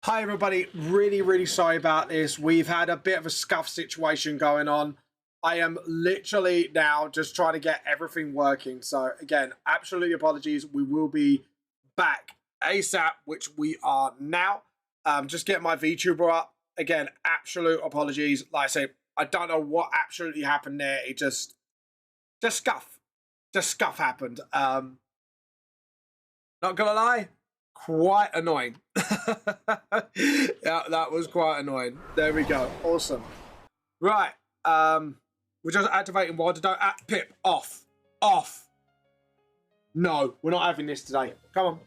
Hi everybody, really sorry about this. We've had a bit of a scuff situation going on. I am literally now just trying to get everything working. So again, absolutely apologies. We will be back ASAP, which we are now. Just get my VTuber up. Again, absolute apologies. Like I say, I don't know what absolutely happened there. It just scuff happened. Not gonna lie, quite annoying. Yeah, that was quite annoying. There we go. Awesome. Right. We're just activating water. Don't Pip off. No, we're not having this today. Come on.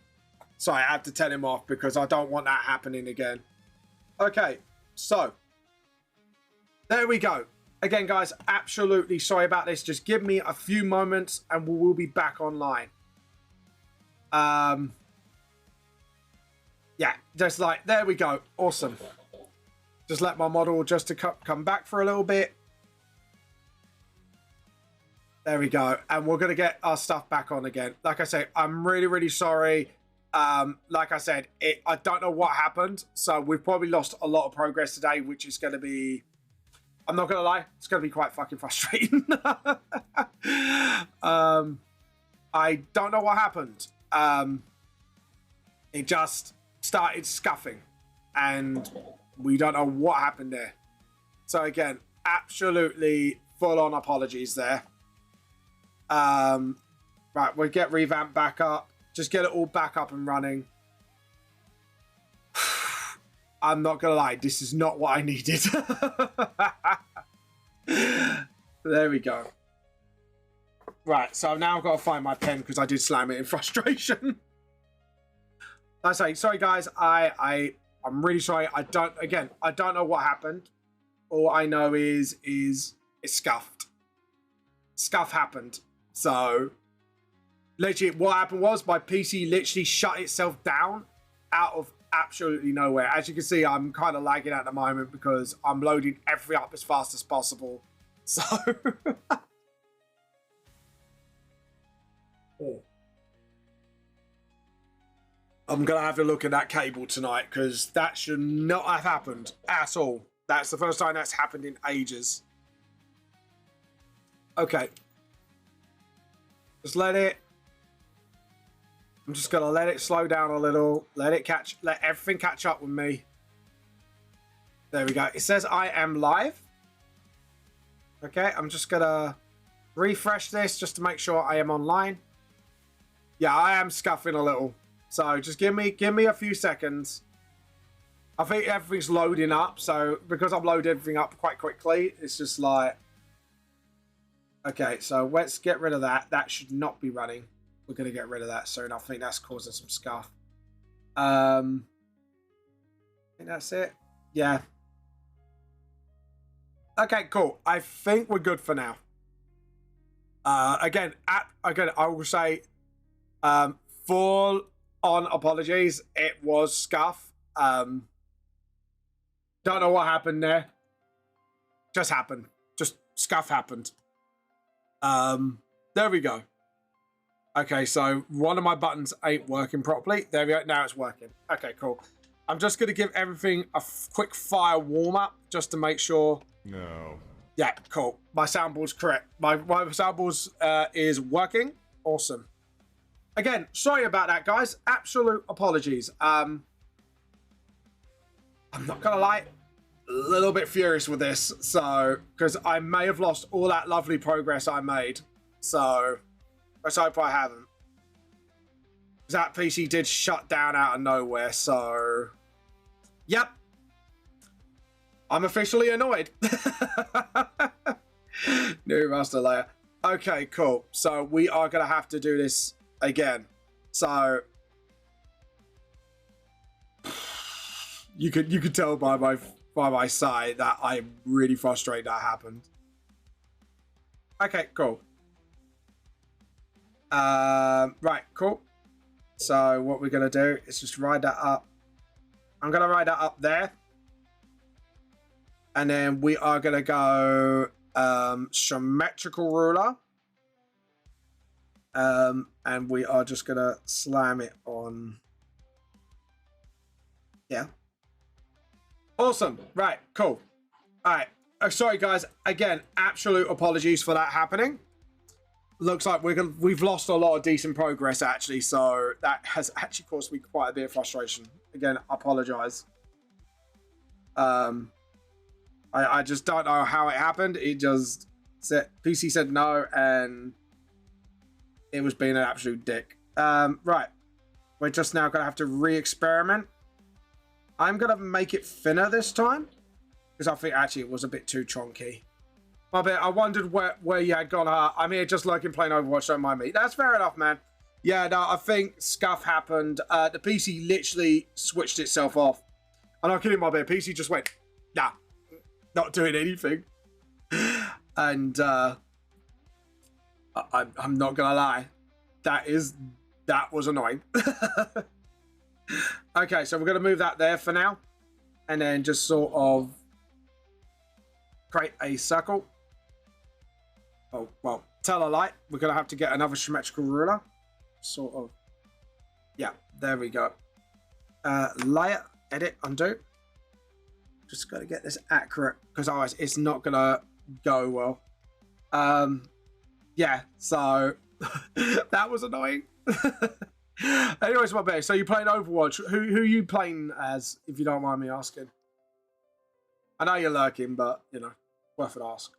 Sorry, I have to tell him off because I don't want that happening again. Okay, so there we go. Again, guys, absolutely sorry about this. Just give me a few moments and we will be back online. Yeah, just like, there we go. Awesome. Just let my model just to come back for a little bit. There we go. And we're going to get our stuff back on again. Like I say, I'm really sorry. Like I said, I don't know what happened. So we've probably lost a lot of progress today, which is going to be, I'm not going to lie, it's going to be quite fucking frustrating. I don't know what happened. It just started scuffing and we don't know what happened there. So again, absolutely full-on apologies there. Right, we'll get revamp back up. Just get it all back up and running. I'm not gonna lie, this is not what I needed. There we go. Right, so I've now got to find my pen because I did slam it in frustration. I say, sorry guys, I'm really sorry. I don't know what happened. All I know is it's scuffed. Scuff happened. So literally what happened was my PC literally shut itself down out of absolutely nowhere. As you can see, I'm kind of lagging at the moment because I'm loading everything up as fast as possible. So oh. I'm going to have to look at that cable tonight because that should not have happened at all. That's the first time that's happened in ages. Okay. Just let I'm just going to let it slow down a little. Let everything catch up with me. There we go. It says I am live. Okay, I'm just going to refresh this just to make sure I am online. Yeah, I am scuffing a little. So just give me a few seconds. I think everything's loading up. So because I've loaded everything up quite quickly, it's just like, okay, so let's get rid of that. That should not be running. We're going to get rid of that soon. I think that's causing some scuff. I think that's it. Yeah. Okay, cool. I think we're good for now. Again, I will say, full on apologies. It was scuff. Don't know what happened there. Just happened. Just scuff happened. There we go. Okay, so one of my buttons ain't working properly. There we go. Now it's working. Okay, cool. I'm just going to give everything a quick fire warm-up just to make sure. No. Yeah, cool. My soundboard's correct. My soundboard is working. Awesome. Again, sorry about that, guys. Absolute apologies. I'm not going to lie. little bit furious with this. So, because I may have lost all that lovely progress I made. So, let's hope I haven't. That PC did shut down out of nowhere. So, yep. I'm officially annoyed. New master layer. Okay, cool. So we are going to have to do this again. So you could tell by my side that I'm really frustrated that happened. Okay, cool. Right, cool. So what we're going to do is just ride that up. I'm going to ride that up there. And then we are going to go symmetrical ruler. And we are just going to slam it on. Yeah. Awesome. Right, cool. All right. Sorry, guys. Again, absolute apologies for that happening. Looks like we've lost a lot of decent progress, actually. So that has actually caused me quite a bit of frustration. Again, I apologize. I just don't know how it happened. It just said PC said no, and it was being an absolute dick. Right, we're just now gonna have to re-experiment. I'm gonna make it thinner this time because I think actually it was a bit too chunky. But I wondered where you had gone. I'm here just lurking playing Overwatch. Don't mind me. That's fair enough, man. Yeah, no, I think scuff happened. The PC literally switched itself off. I'm not kidding, my bear. PC just went, nah. Not doing anything. And I'm not gonna lie, that was annoying. Okay, so we're gonna move that there for now, and then just sort of create a circle. Oh well, tell a lie, we're gonna have to get another symmetrical ruler. Sort of. Yeah, there we go. Layer, edit, undo. Just got to get this accurate because otherwise it's not gonna go well. Yeah, so that was annoying. Anyways, my bear. So you playing Overwatch? Who you playing as? If you don't mind me asking. I know you're lurking, but you know, worth an ask.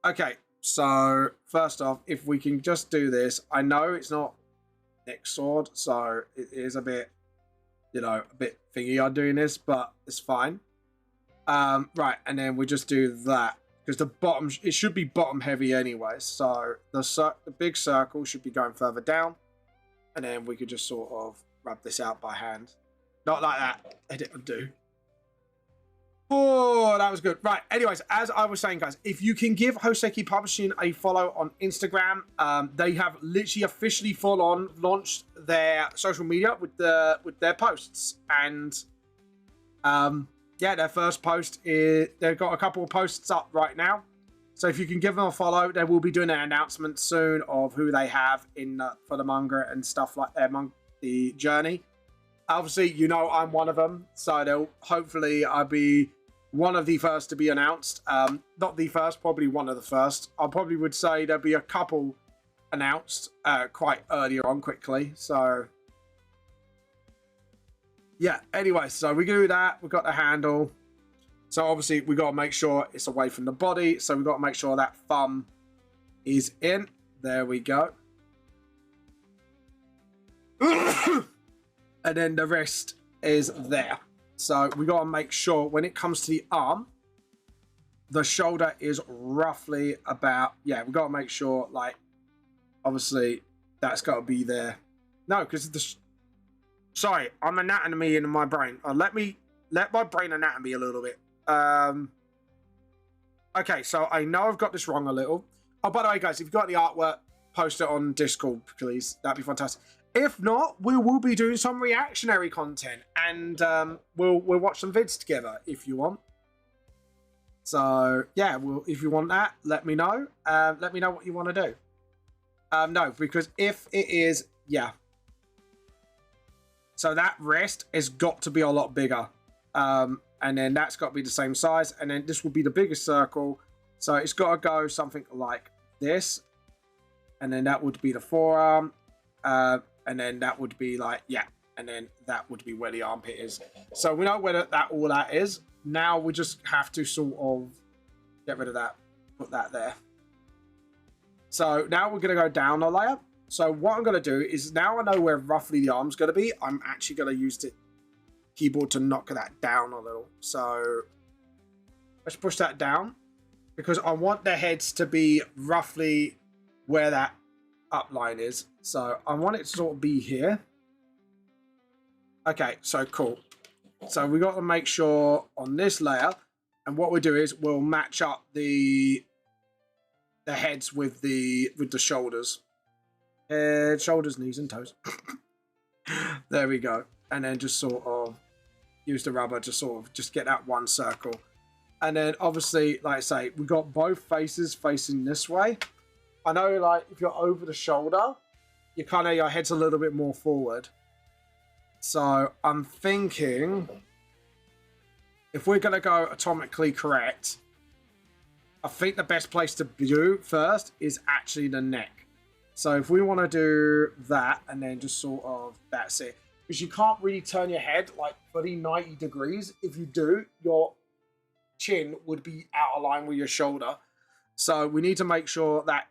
Okay, so first off, if we can just do this, I know it's not Nick's sword, so it is a bit. You know, a bit thingy on doing this, but it's fine. Right, and then we just do that because the bottom, it should be bottom heavy anyway. So the big circle should be going further down, and then we could just sort of rub this out by hand. Not like that. Edit and do. Oh, that was good. Right. Anyways, as I was saying, guys, if you can give Hoseki Publishing a follow on Instagram, they have literally officially full on launched their social media with their posts, and yeah, their first post is they've got a couple of posts up right now. So if you can give them a follow, they will be doing an announcement soon of who they have in for the manga and stuff like that, the journey. Obviously, you know I'm one of them, so they'll hopefully I'll be one of the first to be announced. Not the first, probably one of the first. I probably would say there'll be a couple announced quite earlier on, quickly. So yeah, anyway, so we do that. We've got the handle. So obviously we got to make sure it's away from the body. So we've got to make sure that thumb is in. There we go. And then the wrist is there. So we got to make sure when it comes to the arm, the shoulder is roughly about, yeah, we got to make sure, like, obviously that's got to be there. No, because sorry, I'm anatomy in my brain. Let my brain anatomy a little bit. Okay, so I know I've got this wrong a little. Oh, by the way, guys, if you've got the artwork, post it on Discord, please. That'd be fantastic. If not, we will be doing some reactionary content, and we'll watch some vids together if you want. So yeah, if you want that, let me know. Let me know what you want to do. No, because if it is, yeah. So that wrist has got to be a lot bigger, and then that's got to be the same size, and then this will be the biggest circle. So it's got to go something like this, and then that would be the forearm. And then that would be like, yeah, and then that would be where the armpit is. So we know where that is. Now we just have to sort of get rid of that, put that there. So now we're going to go down a layer. So what I'm going to do is, now I know where roughly the arm's going to be, I'm actually going to use the keyboard to knock that down a little. So let's push that down, because I want the heads to be roughly where that up line is. So I want it to sort of be here. Okay, so cool. So we got to make sure on this layer, and what we do is we'll match up the heads with the shoulders. Head, shoulders, knees, and toes. There we go. And then just sort of use the rubber to sort of just get that one circle. And then obviously, like I say, we got both faces facing this way. I know, like, if you're over the shoulder, you kind of, your head's a little bit more forward. So I'm thinking, if we're going to go atomically correct, I think the best place to do first is actually the neck. So if we want to do that, and then just sort of, that's it. Because you can't really turn your head like fully 90 degrees. If you do, your chin would be out of line with your shoulder. So we need to make sure that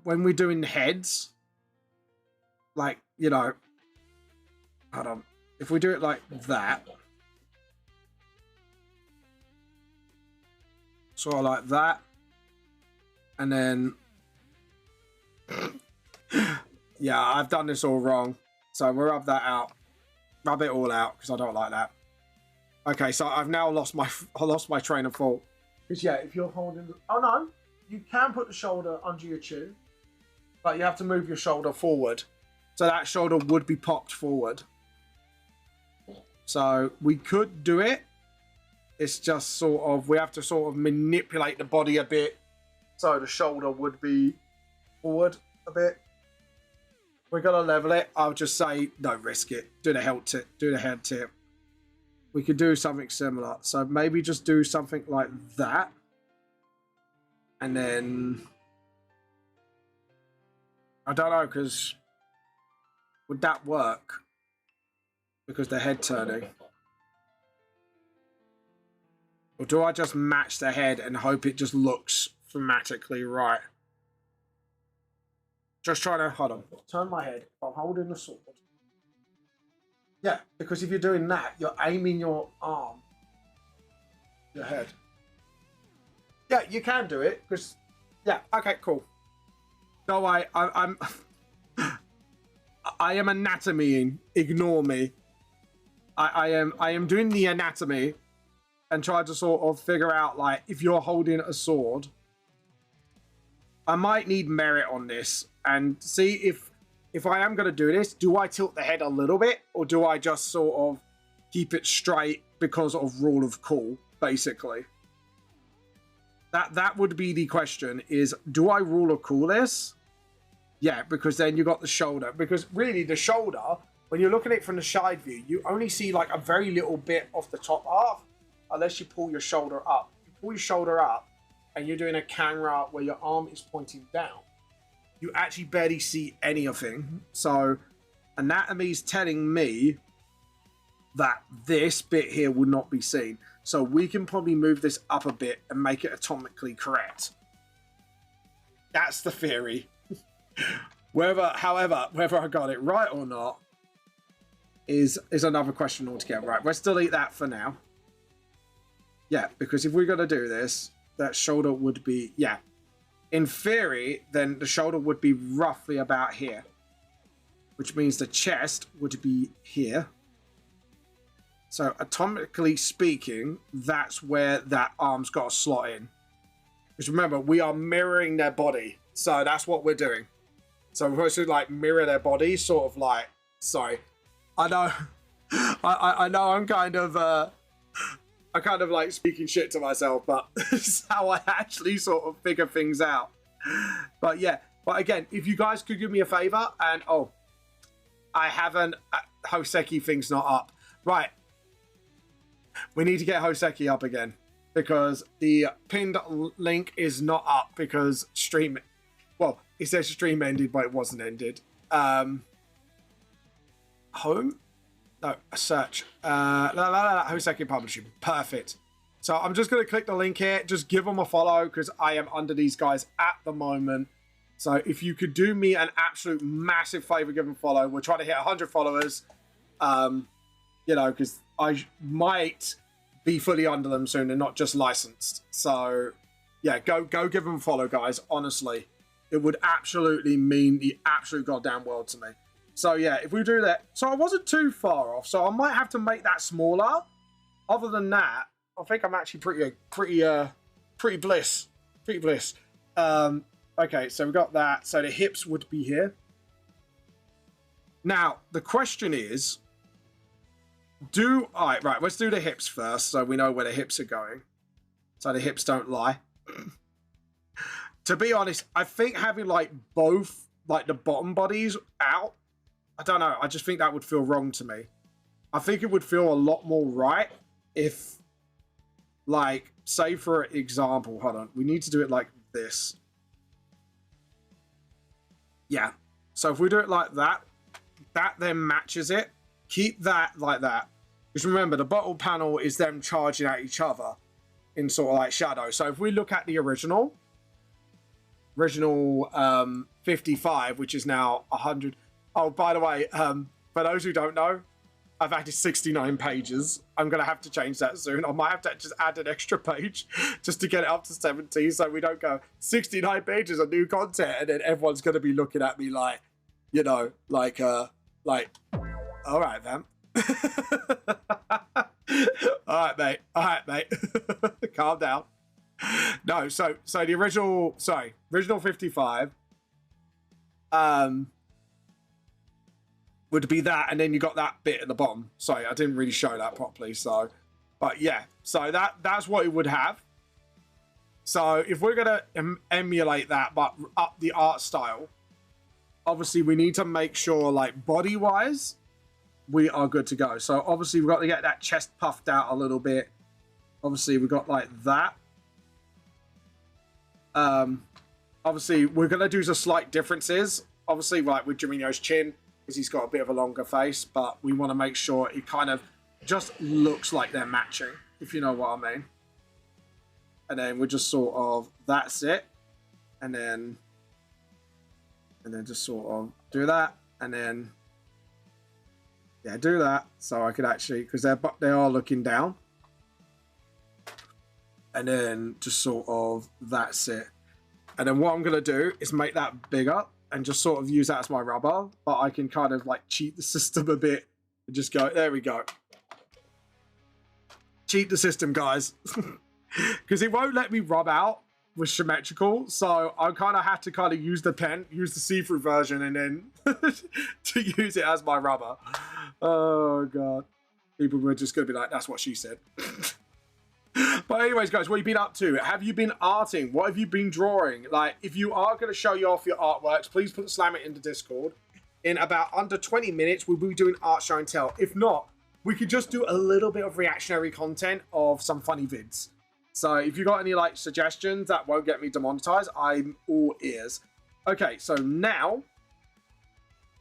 when we're doing heads, like, you know, hold on, if we do it like that, sort of like that, and then yeah, I've done this all wrong, so we'll rub that out, rub it all out, because I don't like that. Okay, so I've now lost my train of thought. Because yeah, if you're holding, oh no, you can put the shoulder under your chin, but you have to move your shoulder forward, so that shoulder would be popped forward. So we could do it. It's just sort of, we have to sort of manipulate the body a bit, so the shoulder would be forward a bit. We're gonna level it. I'll just say, don't risk it. Do the head tip. Do the head tip. We could do something similar. So maybe just do something like that. And then, I don't know, because would that work? Because the head turning. Or do I just match the head and hope it just looks thematically right? Just trying to, hold on, turn my head. I'm holding the sword. Yeah, because if you're doing that, you're aiming your arm, your head. Yeah, you can do it, because, yeah, okay, cool. No, I'm I am anatomying. Ignore me. I am doing the anatomy and trying to sort of figure out, like, if you're holding a sword. I might need merit on this and see if I am going to do this, do I tilt the head a little bit, or do I just sort of keep it straight because of rule of cool, basically? That would be the question, is do I rule of cool this? Yeah, because then you got the shoulder. Because really, the shoulder, when you're looking at it from the side view, you only see like a very little bit of the top half, unless you pull your shoulder up. You pull your shoulder up, and you're doing a camera where your arm is pointing down, you actually barely see anything. So anatomy is telling me that this bit here would not be seen. So we can probably move this up a bit and make it atomically correct. That's the theory. However, whether I got it right or not is another question altogether. Right, let's delete that for now. Yeah, because if we're going to do this, that shoulder would be, yeah. In theory, then the shoulder would be roughly about here, which means the chest would be here. So atomically speaking, that's where that arm's got to slot in. Because remember, we are mirroring their body. So that's what we're doing. So we're supposed to like mirror their body, sort of like, sorry. I know, I know I'm kind of like speaking shit to myself, but this is how I actually sort of figure things out. But yeah, but again, if you guys could give me a favor, and I haven't, Hoseki thing's not up. Right. We need to get Hoseki up again, because the pinned link is not up because stream, well, it says stream ended, but it wasn't ended. home. No, a search. Hoseki Publishing. Perfect. So I'm just going to click the link here. Just give them a follow because I am under these guys at the moment. So if you could do me an absolute massive favor, give them a follow. We're trying to hit 100 followers. You know, because I might be fully under them soon and not just licensed. So yeah, go give them a follow, guys. Honestly, it would absolutely mean the absolute goddamn world to me. So yeah, if we do that, so I wasn't too far off. So I might have to make that smaller. Other than that, I think I'm actually pretty bliss. Okay, so we got that. So the hips would be here. Now the question is, all right, let's do the hips first, so we know where the hips are going, so the hips don't lie. To be honest, I think having like both like the bottom bodies out, I don't know, I just think that would feel wrong to me. I think it would feel a lot more right if, like, say for example, hold on, we need to do it like this. Yeah, so if we do it like that, that then matches it. Keep that like that. Because remember, the bottle panel is them charging at each other in sort of like shadow. So if we look at the original 55, which is now 100. Oh, by the way, for those who don't know, I've added 69 pages. I'm going to have to change that soon. I might have to just add an extra page just to get it up to 70, so we don't go 69 pages of new content and then everyone's going to be looking at me like, you know, like, all right, then. All right, mate. Calm down. No, so the original 55 would be that, and then you got that bit at the bottom. Sorry, I didn't really show that properly. So, but yeah, so that's what it would have. So if we're gonna emulate that, but up the art style, obviously we need to make sure, like, body wise, we are good to go. So obviously we've got to get that chest puffed out a little bit. Obviously we've got like that. Obviously we're gonna do some slight differences. Obviously, like with Jiminyo's chin, because he's got a bit of a longer face, but we want to make sure it kind of just looks like they're matching, if you know what I mean. And then we just sort of, that's it. And then just sort of do that, and then yeah, do that. So I could actually, because they are looking down, and then just sort of, that's it. And then what I'm gonna do is make that bigger and just sort of use that as my rubber, but I can kind of like cheat the system a bit and just go, there we go. Cheat the system, guys. Because it won't let me rub out with symmetrical, so I kind of have to kind of use the pen, use the see-through version, and then to use it as my rubber. Oh god, people were just gonna be like, that's what she said. But anyways, guys, what have you been up to? Have you been arting? What have you been drawing? Like, if you are going to show you off your artworks, please slam it into Discord. In about under 20 minutes, we'll be doing art show and tell. If not, we could just do a little bit of reactionary content of some funny vids. So if you got any like suggestions that won't get me demonetized, I'm all ears. Okay, so now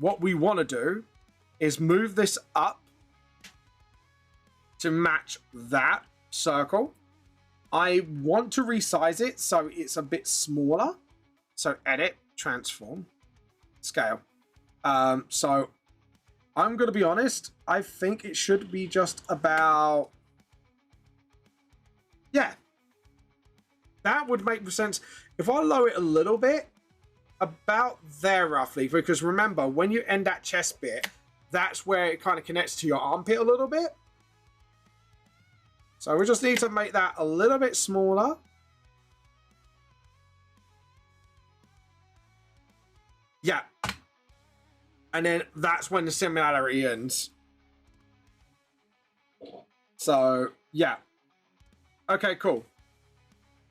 what we want to do is move this up to match that circle. I want to resize it so it's a bit smaller. So edit, transform, scale. So I'm going to be honest. I think it should be just about, yeah, that would make sense. If I lower it a little bit, about there roughly, because remember, when you end that chest bit, that's where it kind of connects to your armpit a little bit. So we just need to make that a little bit smaller. Yeah. And then that's when the similarity ends. So, yeah. Okay, cool.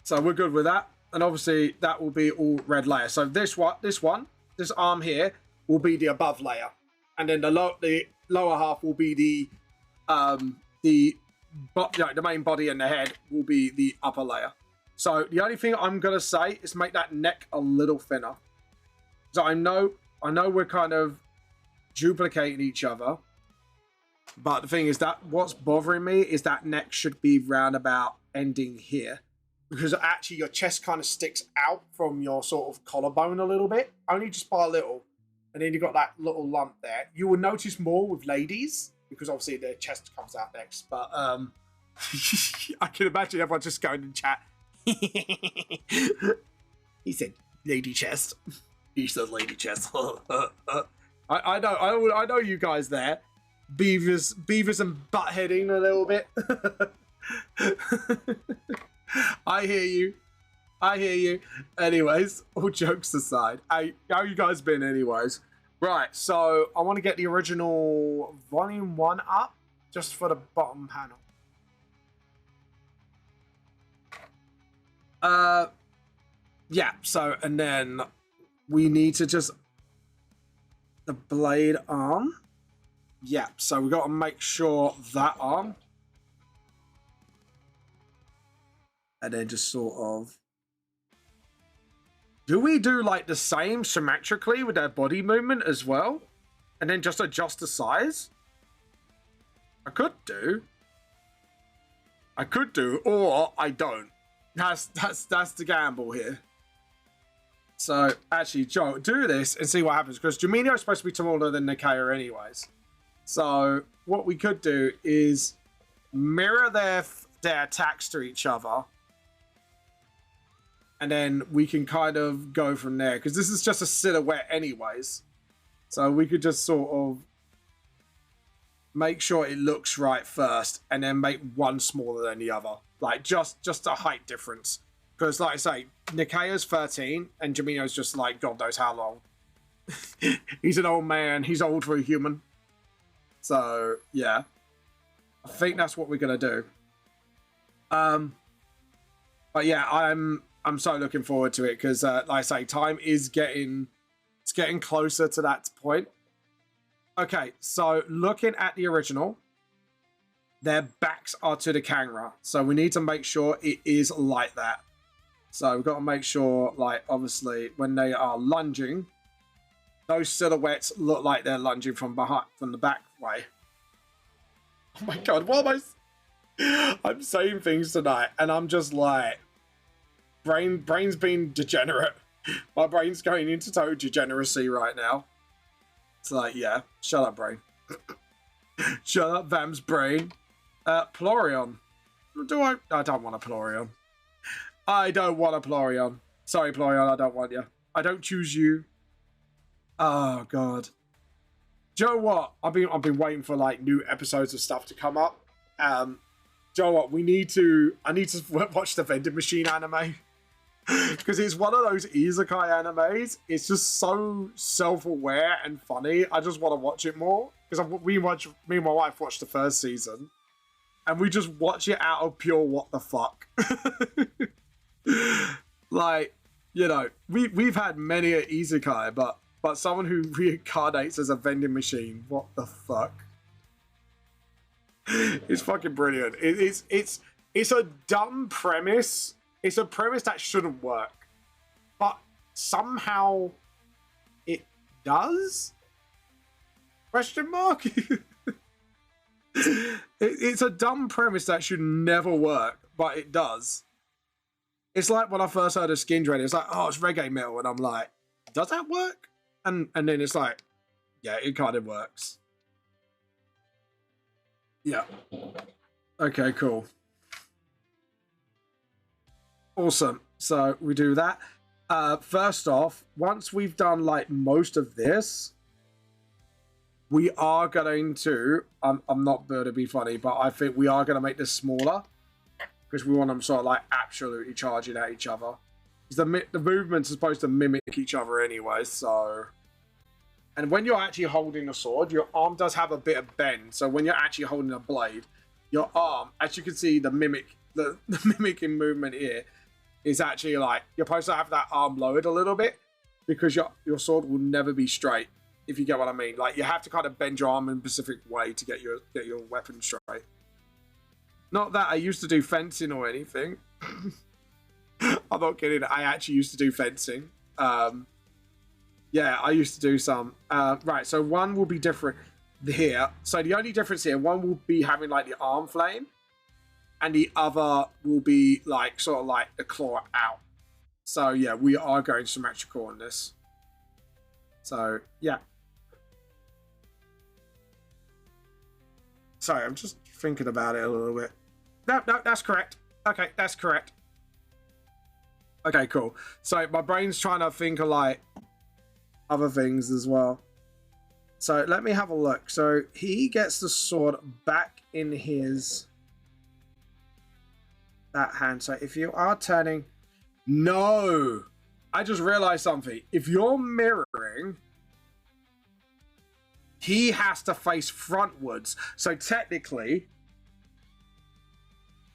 So we're good with that. And obviously that will be all red layer. So this arm here will be the above layer. And then the lower half will be the main body and the head will be the upper layer. So the only thing I'm going to say is make that neck a little thinner. So I know we're kind of duplicating each other. But the thing is that what's bothering me is that neck should be round about ending here. Because actually your chest kind of sticks out from your sort of collarbone a little bit. Only just by a little. And then you've got that little lump there. You will notice more with ladies. Because obviously their chest comes out next. But I can imagine everyone just going in chat. He said lady chest. He said lady chest. I know you guys there. Beavers and buttheading a little bit. I hear you. Anyways, all jokes aside, how you guys been anyways? Right, so I want to get the original volume 1 up just for the bottom panel. Yeah, so and then we need to just the blade arm. Yeah, so we got to make sure that arm. And then just sort of... Do we do like the same symmetrically with their body movement as well? And then just adjust the size? I could do, or I don't. That's the gamble here. So actually, Joe, do this and see what happens, because Domino is supposed to be smaller than Nikaya anyways. So what we could do is mirror their attacks to each other, and then we can kind of go from there, because this is just a silhouette anyways. So we could just sort of make sure it looks right first, and then make one smaller than the other, like just a height difference. Because like I say, Nikaya's 13 and Jamino's just like God knows how long. He's an old man. He's old for a human. So yeah, I think that's what we're gonna do. But yeah, I'm so looking forward to it, because like I say, time is getting closer to that point. Okay, so looking at the original, their backs are to the camera, so we need to make sure it is like that. So we've got to make sure, like, obviously, when they are lunging, those silhouettes look like they're lunging from behind, from the back way. Oh my god, what am I'm saying things tonight, and I'm just like, brain's being degenerate. My brain's going into total degeneracy right now. It's like, yeah, shut up, brain. Shut up, Vam's brain. Plorion. I don't want a Plorion. I don't want a Plorion. Sorry, Plorion, I don't want you. I don't choose you. Oh god. Do you know what? I've been waiting for like new episodes of stuff to come up. Do you know what? I need to watch the vending machine anime. Because it's one of those isekai animes. It's just so self-aware and funny. I just want to watch it more. Because me and my wife watched the first season. And we just watch it out of pure what the fuck. Like, you know, we've had many a isekai, but someone who reincarnates as a vending machine, what the fuck? It's fucking brilliant. It's a dumb premise. It's a premise that shouldn't work, but somehow it does? Question mark? It's a dumb premise that should never work, but it does. It's like when I first heard of Skin Dread, it's like, oh, it's reggae metal, and I'm like, does that work? And then it's like, yeah, it kind of works. Yeah. Okay, cool. Awesome. So we do that. First off, once we've done like most of this, we are going to, I'm not going to be funny, but I think we are going to make this smaller, because we want them sort of like absolutely charging at each other. Because the movements are supposed to mimic each other anyway, so... And when you're actually holding a sword, your arm does have a bit of bend. So when you're actually holding a blade, your arm, as you can see, the mimicking movement here is actually like, you're supposed to have that arm lowered a little bit, because your sword will never be straight, if you get what I mean. Like, you have to kind of bend your arm in a specific way to get your weapon straight. Not that I used to do fencing or anything. I'm not kidding. I actually used to do fencing. Yeah, I used to do some. Right, so one will be different. here. So the only difference here, one will be having like the arm flame, and the other will be like sort of like the claw out. So yeah, we are going symmetrical on this. So yeah. Sorry, I'm just thinking about it a little bit. No, that's correct. Okay, that's correct. Okay, cool. So my brain's trying to think of like other things as well. So let me have a look. So he gets the sword back in that hand. So if you are turning, no, I just realized something. If you're mirroring, he has to face frontwards. So technically,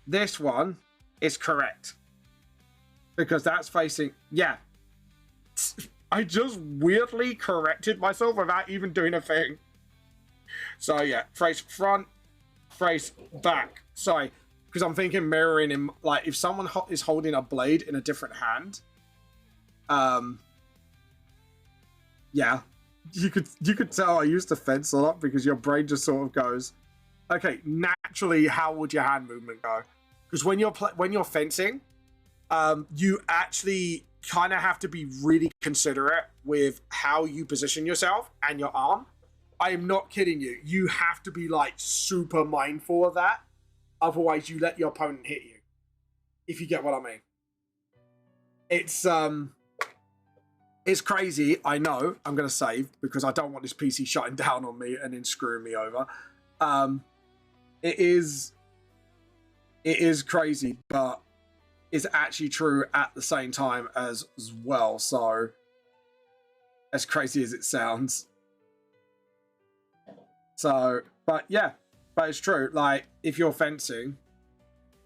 this one is correct because that's facing, yeah. I just weirdly corrected myself without even doing a thing. So yeah, face front, face back. Sorry, because I'm thinking mirroring him. Like if someone is holding a blade in a different hand, yeah, you could tell I used to fence a lot because your brain just sort of goes, okay, naturally, how would your hand movement go? Because when you're fencing, you actually kind of have to be really considerate with how you position yourself and your arm. I am not kidding you. You have to be like super mindful of that. Otherwise, you let your opponent hit you. If you get what I mean. It's crazy. I know. I'm going to save because I don't want this PC shutting down on me and then screwing me over. It is crazy, but is actually true at the same time as well. So, as crazy as it sounds. So, but yeah, but it's true. Like, if you're fencing,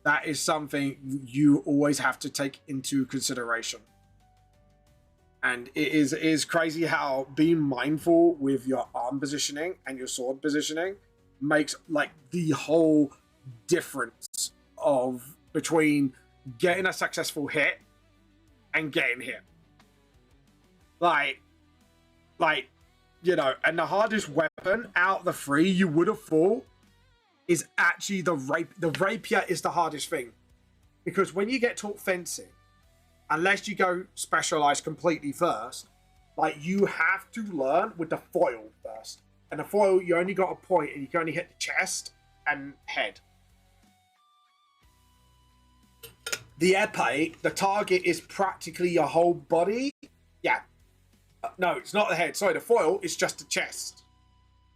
that is something you always have to take into consideration. And it is crazy how being mindful with your arm positioning and your sword positioning makes like the whole difference of between getting a successful hit and getting hit. Like, you know, and the hardest weapon out of the three you would have thought is actually the rapier is the hardest thing. Because when you get taught fencing, unless you go specialized completely first, like you have to learn with the foil first. And the foil, you only got a point and you can only hit the chest and head. The epee, the target is practically your whole body. Yeah. No, it's not the head. Sorry, the foil is just the chest.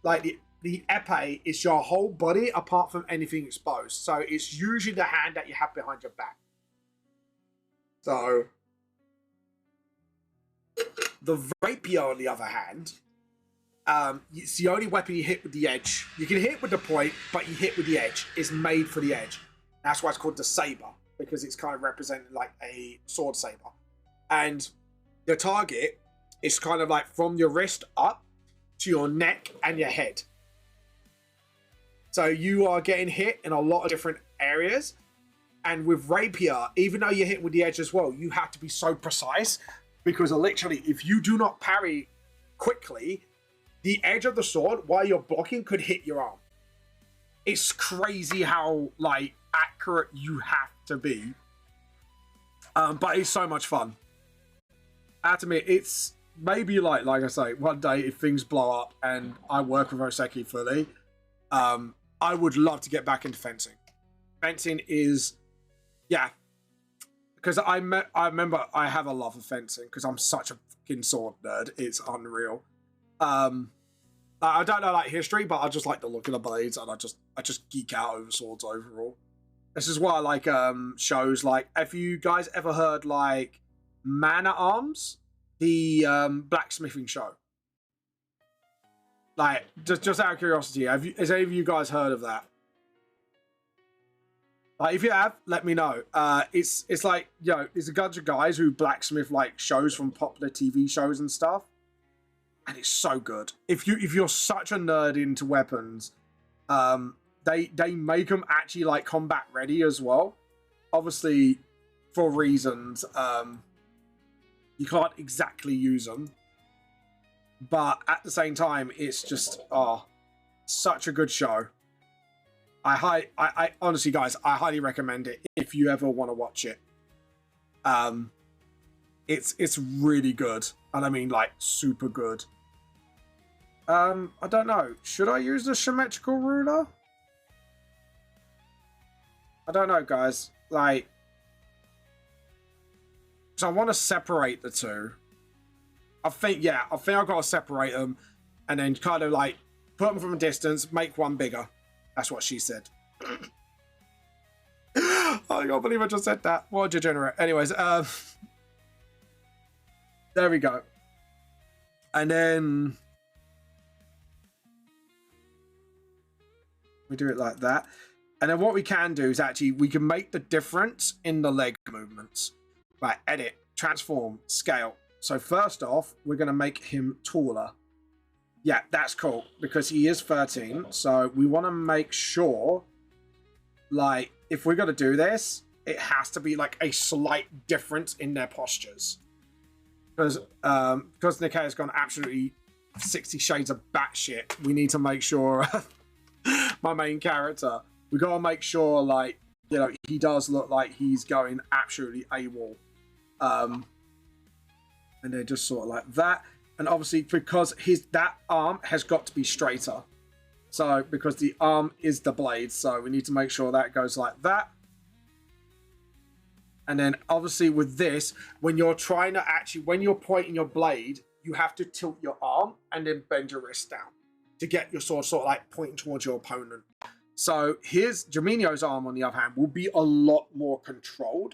Like the epee is your whole body apart from anything exposed. So it's usually the hand that you have behind your back. So the rapier, on the other hand, it's the only weapon you hit with the edge. You can hit with the point, but you hit with the edge. It's made for the edge. That's why it's called the saber, because it's kind of represented like a sword saber. And the target is kind of like from your wrist up to your neck and your head. So you are getting hit in a lot of different areas. And with rapier, even though you hit with the edge as well, you have to be so precise because literally, if you do not parry quickly, the edge of the sword while you're blocking could hit your arm. It's crazy how like accurate you have to be. But it's so much fun. I have to admit, it's maybe like I say, one day if things blow up and I work with Oseki fully, I would love to get back into fencing. Fencing is, yeah, because I remember I have a love of fencing because I'm such a fucking sword nerd. It's unreal. I don't know like history, but I just like the look of the blades, and I just geek out over swords overall. This is why I like shows like, have you guys ever heard like Man at Arms, the blacksmithing show? Like, just out of curiosity, has any of you guys heard of that? Like, if you have, let me know. It's like, you know, it's a bunch of guys who blacksmith like shows from popular TV shows and stuff, and it's so good. If you're such a nerd into weapons, they make them actually like combat ready as well. Obviously, for reasons, you can't exactly use them. But at the same time, it's just, such a good show. I honestly, guys, I highly recommend it if you ever want to watch it. It's really good, and I mean like super good. I don't know. Should I use the symmetrical ruler? I don't know, guys. Like, so I want to separate the two. I think I've got to separate them, and then kind of like put them from a distance, make one bigger. That's what she said. I can't believe I just said that. What a degenerate. Anyways, there we go. And then we do it like that. And then what we can do is actually, we can make the difference in the leg movements. Right, edit, transform, scale. So first off, we're going to make him taller. Yeah, that's cool, because he is 13. So we want to make sure, like, if we're going to do this, it has to be like a slight difference in their postures. Because Nikkei has gone absolutely 60 shades of batshit, we need to make sure my main character, we got to make sure, like, you know, he does look like he's going absolutely AWOL. And then just sort of like that. And obviously, because that arm has got to be straighter. So, because the arm is the blade, so we need to make sure that goes like that. And then, obviously, with this, when you're trying to actually, when you're pointing your blade, you have to tilt your arm and then bend your wrist down to get your sword sort of like pointing towards your opponent. So, here's Jaminio's arm, on the other hand, will be a lot more controlled.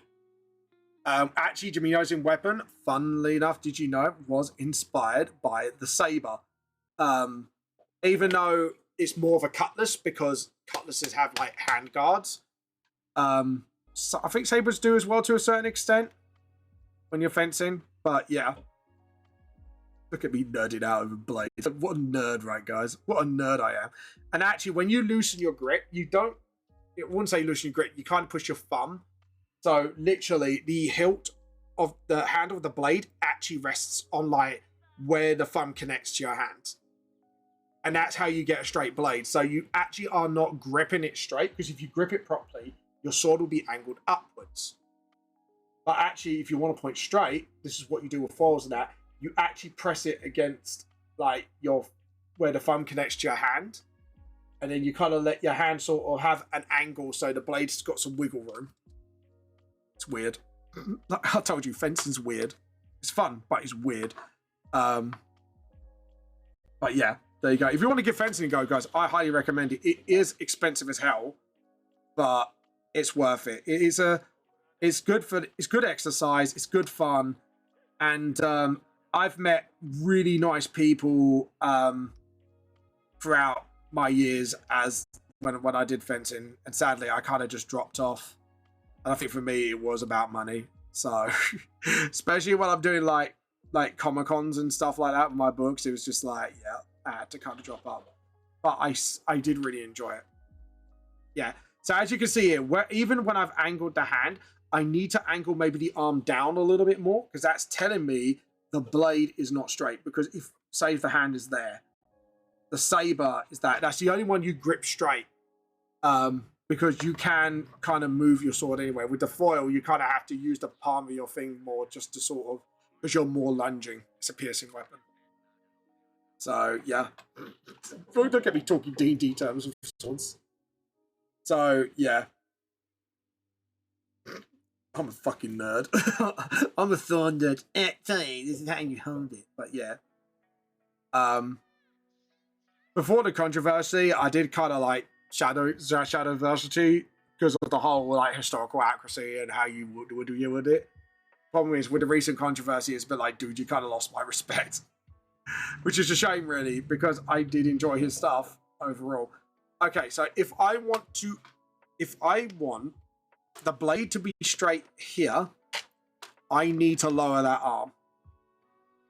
Actually, Jaminio's weapon, funnily enough, did you know, was inspired by the saber. Even though it's more of a cutlass, because cutlasses have like hand guards. So I think sabers do as well to a certain extent when you're fencing. But yeah, look at me nerding out over blades. What a nerd, right, guys? What a nerd I am. And actually, when you loosen your grip, you don't. It wouldn't say loosen your grip. You kind of push your thumb. So literally, the hilt of the handle of the blade actually rests on like where the thumb connects to your hand. And that's how you get a straight blade. So you actually are not gripping it straight, because if you grip it properly, your sword will be angled upwards. But actually, if you want to point straight, this is what you do with foils and that. You actually press it against like where the thumb connects to your hand. And then you kind of let your hand sort of have an angle so the blade's got some wiggle room. It's weird. I told you, fencing's weird. It's fun, but it's weird. But yeah, there you go. If you want to give fencing a go, guys, I highly recommend it. It is expensive as hell, but it's worth it. It's good exercise. It's good fun, and I've met really nice people throughout my years as when I did fencing, and sadly, I kind of just dropped off. And I think for me, it was about money. So, especially when I'm doing like Comic-Cons and stuff like that with my books, it was just like, yeah, I had to kind of drop up. But I did really enjoy it. Yeah. So as you can see here, even when I've angled the hand, I need to angle maybe the arm down a little bit more, because that's telling me the blade is not straight. Because if, say, if the hand is there, the saber is that's the only one you grip straight. Because you can kind of move your sword anyway. With the foil, you kind of have to use the palm of your thing more, just to sort of, because you're more lunging. It's a piercing weapon. So, yeah. Don't get me talking D&D terms of swords. So, yeah. I'm a fucking nerd. I'm a thorn nerd. Sorry, this is how you hold it. But, yeah. Before the controversy, I did kind of like Shadowversity because of the whole like historical accuracy and how you would deal with it. Problem is, with the recent controversy, it's a bit like, dude, you kind of lost my respect. Which is a shame, really, because I did enjoy his stuff overall. Okay, so if I want the blade to be straight here, I need to lower that arm.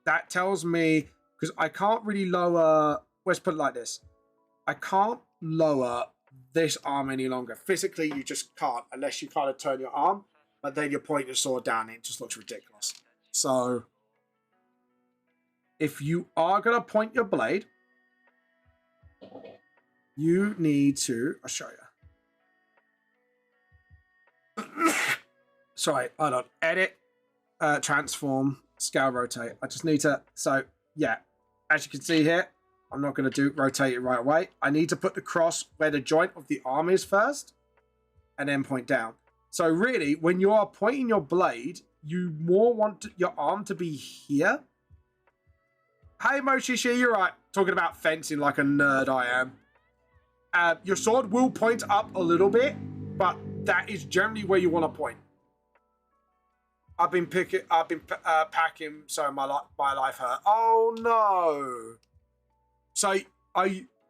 That tells me, because I can't really lower, let's put it like this. I can't lower this arm any longer. Physically, you just can't, unless you kind of turn your arm, but then you're pointing your sword down and it just looks ridiculous. So, if you are going to point your blade, you need to, I'll show you. Sorry, hold on. Edit, transform, scale, rotate. I just need to, so yeah, as you can see here, I'm not going to do rotate it right away. I need to put the cross where the joint of the arm is first, and then point down. So really, when you are pointing your blade, you more want your arm to be here. Hey Moshishi, you're right. Talking about fencing like a nerd I am. Your sword will point up a little bit, but that is generally where you want to point. I've been packing, so my life hurt. Oh no! So are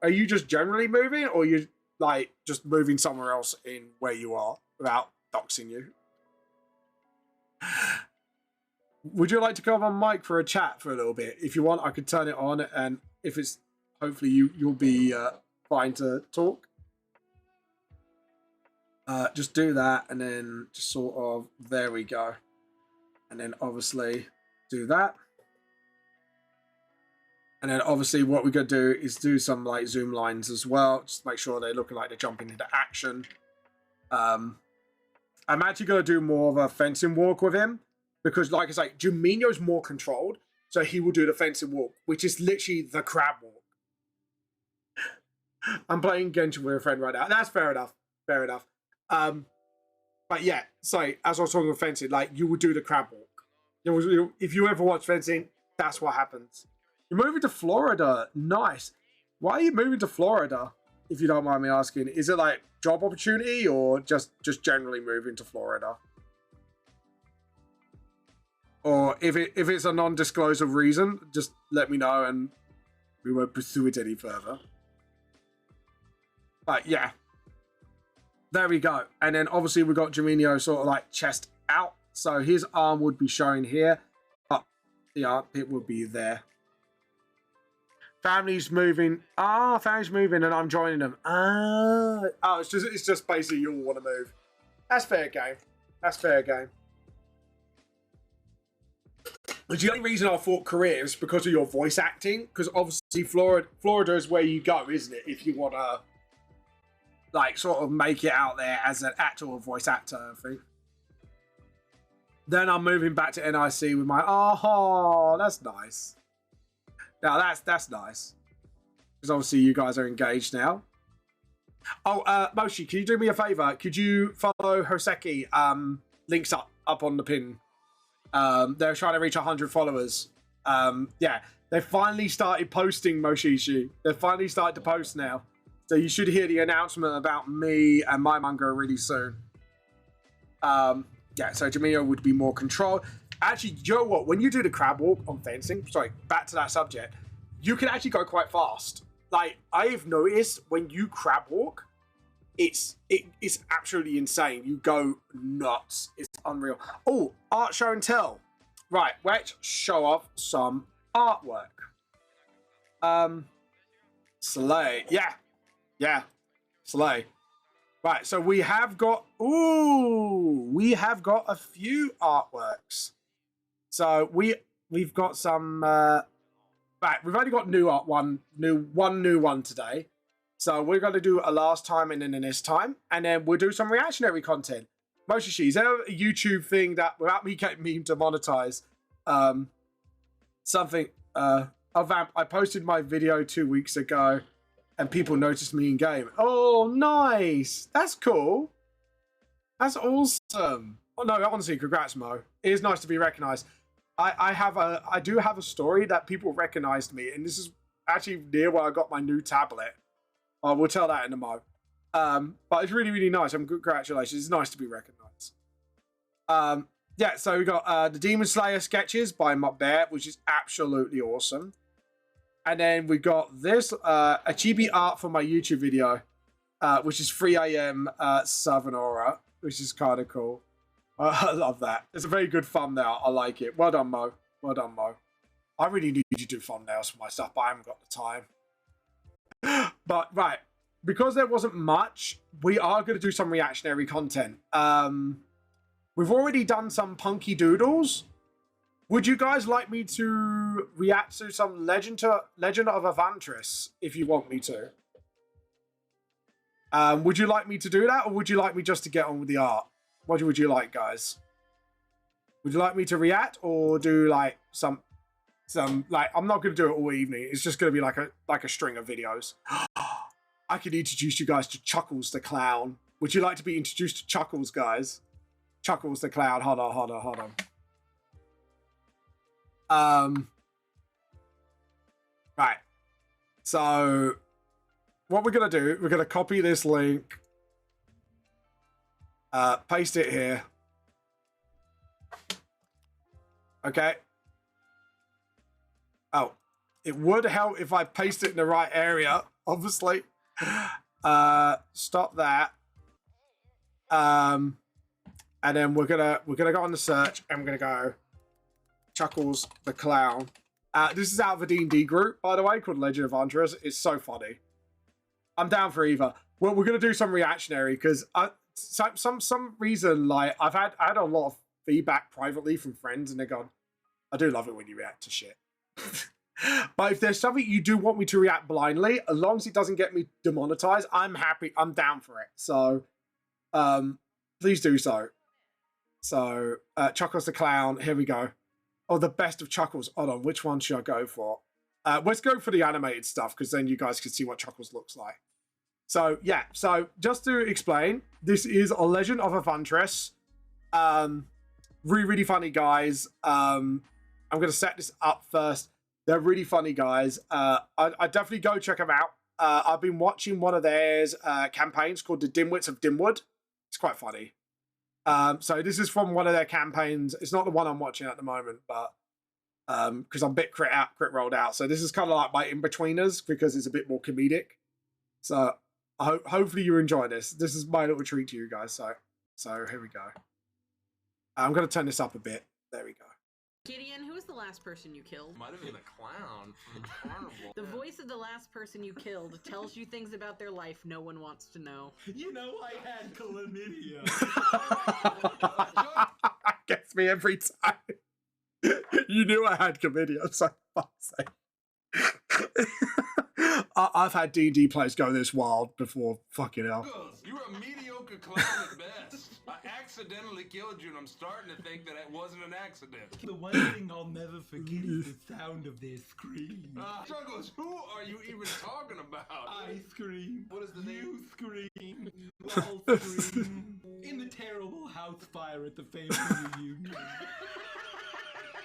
you just generally moving, or you like just moving somewhere else in where you are without doxing you? Would you like to come on mic for a chat for a little bit? If you want, I could turn it on, and if it's hopefully you'll be fine to talk. Just do that, and then just sort of there we go, and then obviously do that, and then obviously what we're gonna do is do some like zoom lines as well, just make sure they're looking like they're jumping into action. I'm actually gonna do more of a fencing walk with him. Because, like I say, Juminho's more controlled, so he will do the fencing walk, which is literally the crab walk. I'm playing Genshin with a friend right now. That's fair enough. Fair enough. But yeah, so as I was talking about fencing, like you would do the crab walk. If you ever watch fencing, that's what happens. You're moving to Florida. Nice. Why are you moving to Florida? If you don't mind me asking, is it like job opportunity or just generally moving to Florida? Or if it's a non-disclosure reason, just let me know and we won't pursue it any further. But yeah, there we go. And then obviously we've got Juminho sort of like chest out, so his arm would be showing here, but the armpit would be there. Family's moving. Family's moving, and I'm joining them. It's just basically you all want to move. That's fair game. That's fair game. But the only reason I thought Korea is because of your voice acting, because obviously Florida is where you go, isn't it? If you want to, like, sort of make it out there as an actor or voice actor, I think. Then I'm moving back to NIC with my, that's nice. Now that's nice. Because obviously you guys are engaged now. Oh, Moshi, can you do me a favor? Could you follow Hoseki? Links up on the pin. They're trying to reach 100 followers. Yeah, they finally started posting, Moshishi. They finally started to post now. So you should hear the announcement about me and my manga really soon. Yeah, so Juminho would be more controlled. Actually, you know what? When you do the crab walk on fencing, sorry, back to that subject, you can actually go quite fast. Like, I've noticed when you crab walk, it's absolutely insane. You go nuts. It's unreal. Oh, art show and tell. Right, let's show off some artwork. Slay. Yeah. Slay. Right, so we have got a few artworks. So we've got some right, we've only got one new one today. So we're going to do a last time and then this time, and then we'll do some reactionary content. Moshishi, is there a YouTube thing that, without me getting me to monetize, something, I posted my video 2 weeks ago, and people noticed me in game. Oh, nice! That's cool. That's awesome. Oh no, honestly, congrats, Mo. It is nice to be recognized. I do have a story that people recognized me, and this is actually near where I got my new tablet. We'll tell that in a mo. But it's really, really nice. Congratulations. It's nice to be recognized. Yeah, so we got the Demon Slayer sketches by Bear, which is absolutely awesome. And then we got this a chibi art for my YouTube video, which is 3 a.m. Southern Aura, which is kind of cool. I love that. It's a very good thumbnail. I like it. Well done, Mo. Well done, Mo. I really need to do thumbnails for my stuff, but I haven't got the time. But right, because there wasn't much, we are going to do some reactionary content. We've already done some punky doodles. Would you guys like me to react to some Legend of Avantris if you want me to? Would you like me to do that, or would you like me just to get on with the art? What would you like, guys? Would you like me to react, or do like some like, I'm not going to do it all evening. It's just going to be like a string of videos. I could introduce you guys to Chuckles the Clown. Would you like to be introduced to Chuckles, guys? Chuckles the Clown. Hold on. Right. So what we're going to do, we're going to copy this link, paste it here. Okay. Oh, it would help if I paste it in the right area, obviously. Stop that. And then we're gonna go on the search, and we're gonna go Chuckles the Clown. This is out of a D&D group, by the way, called Legend of Huntress. It's so funny. I'm down for either. Well, we're gonna do some reactionary because some reason, like, I had a lot of feedback privately from friends, and they're gone, I do love it when you react to shit. But if there's something you do want me to react blindly, as long as it doesn't get me demonetized, I'm happy. I'm down for it. So, please do so. So, Chuckles the Clown. Here we go. Oh, the best of Chuckles. Hold on. Which one should I go for? Let's go for the animated stuff, because then you guys can see what Chuckles looks like. So, yeah. So, just to explain, this is a Legend of a Huntress. Really funny guys. I'm going to set this up first. They're really funny guys. I definitely go check them out. I've been watching one of theirs campaigns called The Dimwits of Dimwood. It's quite funny. So this is from one of their campaigns. It's not the one I'm watching at the moment, but because I'm a bit crit rolled out. So this is kind of like my in-betweeners, because it's a bit more comedic. So hopefully you enjoy this. This is my little treat to you guys. So here we go. I'm going to turn this up a bit. There we go. Gideon, who was the last person you killed? Might have been a clown from Carnival. The voice of the last person you killed tells you things about their life no one wants to know. You know, I had chlamydia. Gets me every time. You knew I had chlamydia. I'm so fuck's sake. I've had D&D players go this wild before. Fucking hell. You're a mediocre clown at best. I accidentally killed you, and I'm starting to think that it wasn't an accident. The one thing I'll never forget is the sound of their scream. Chuckles, who are you even talking about? I scream. What is the name? You scream. We all scream. In the terrible house fire at the family reunion.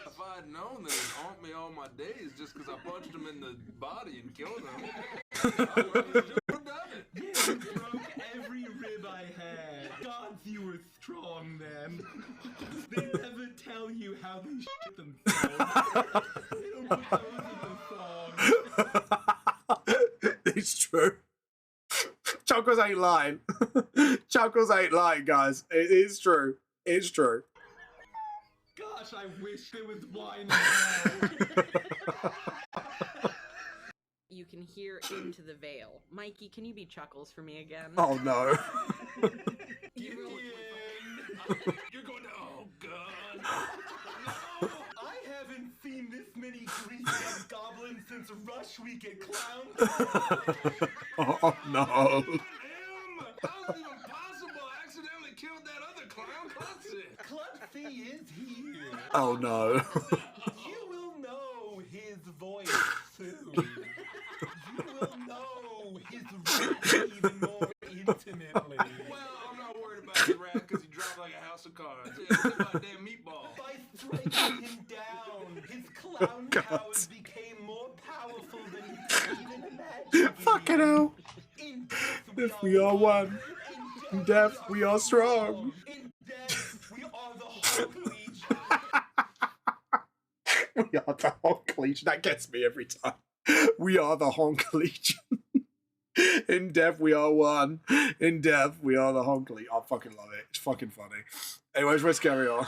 If I'd known that it'd haunt me all my days just because I punched him in the body and killed him, I would have done it. Yeah, you broke every rib I had. God, you were strong then. They never tell you how they shit themselves. They don't put those in the song. It's true. Chuckles ain't lying. Chuckles ain't lying, guys. It is true. It's true. Gosh, I wish there was wine in hell. You can hear into the veil. Mikey, can you be Chuckles for me again? Oh no. Gideon! You're going to, oh god. No! I haven't seen this many greasy goblins since Rush Week at Clown. Oh no. How's it even possible? I accidentally killed that other clown, Clutzy. Clutzy is here. Oh no. You will know his voice soon. You will know his rat even more intimately. Well, I'm not worried about the rat because he dropped like a house of cards. It's about damn meatball. By striking him down, his clown powers became more powerful than he could even imagine. Fucking hell. In death, If we are one, in death we are strong. In death, we are the Hulk Legion. We are the Honk Legion. That gets me every time. We are the Honk Legion. In death we are one. In death we are the Honk Legion. I fucking love it. It's fucking funny. Anyways, let's carry on.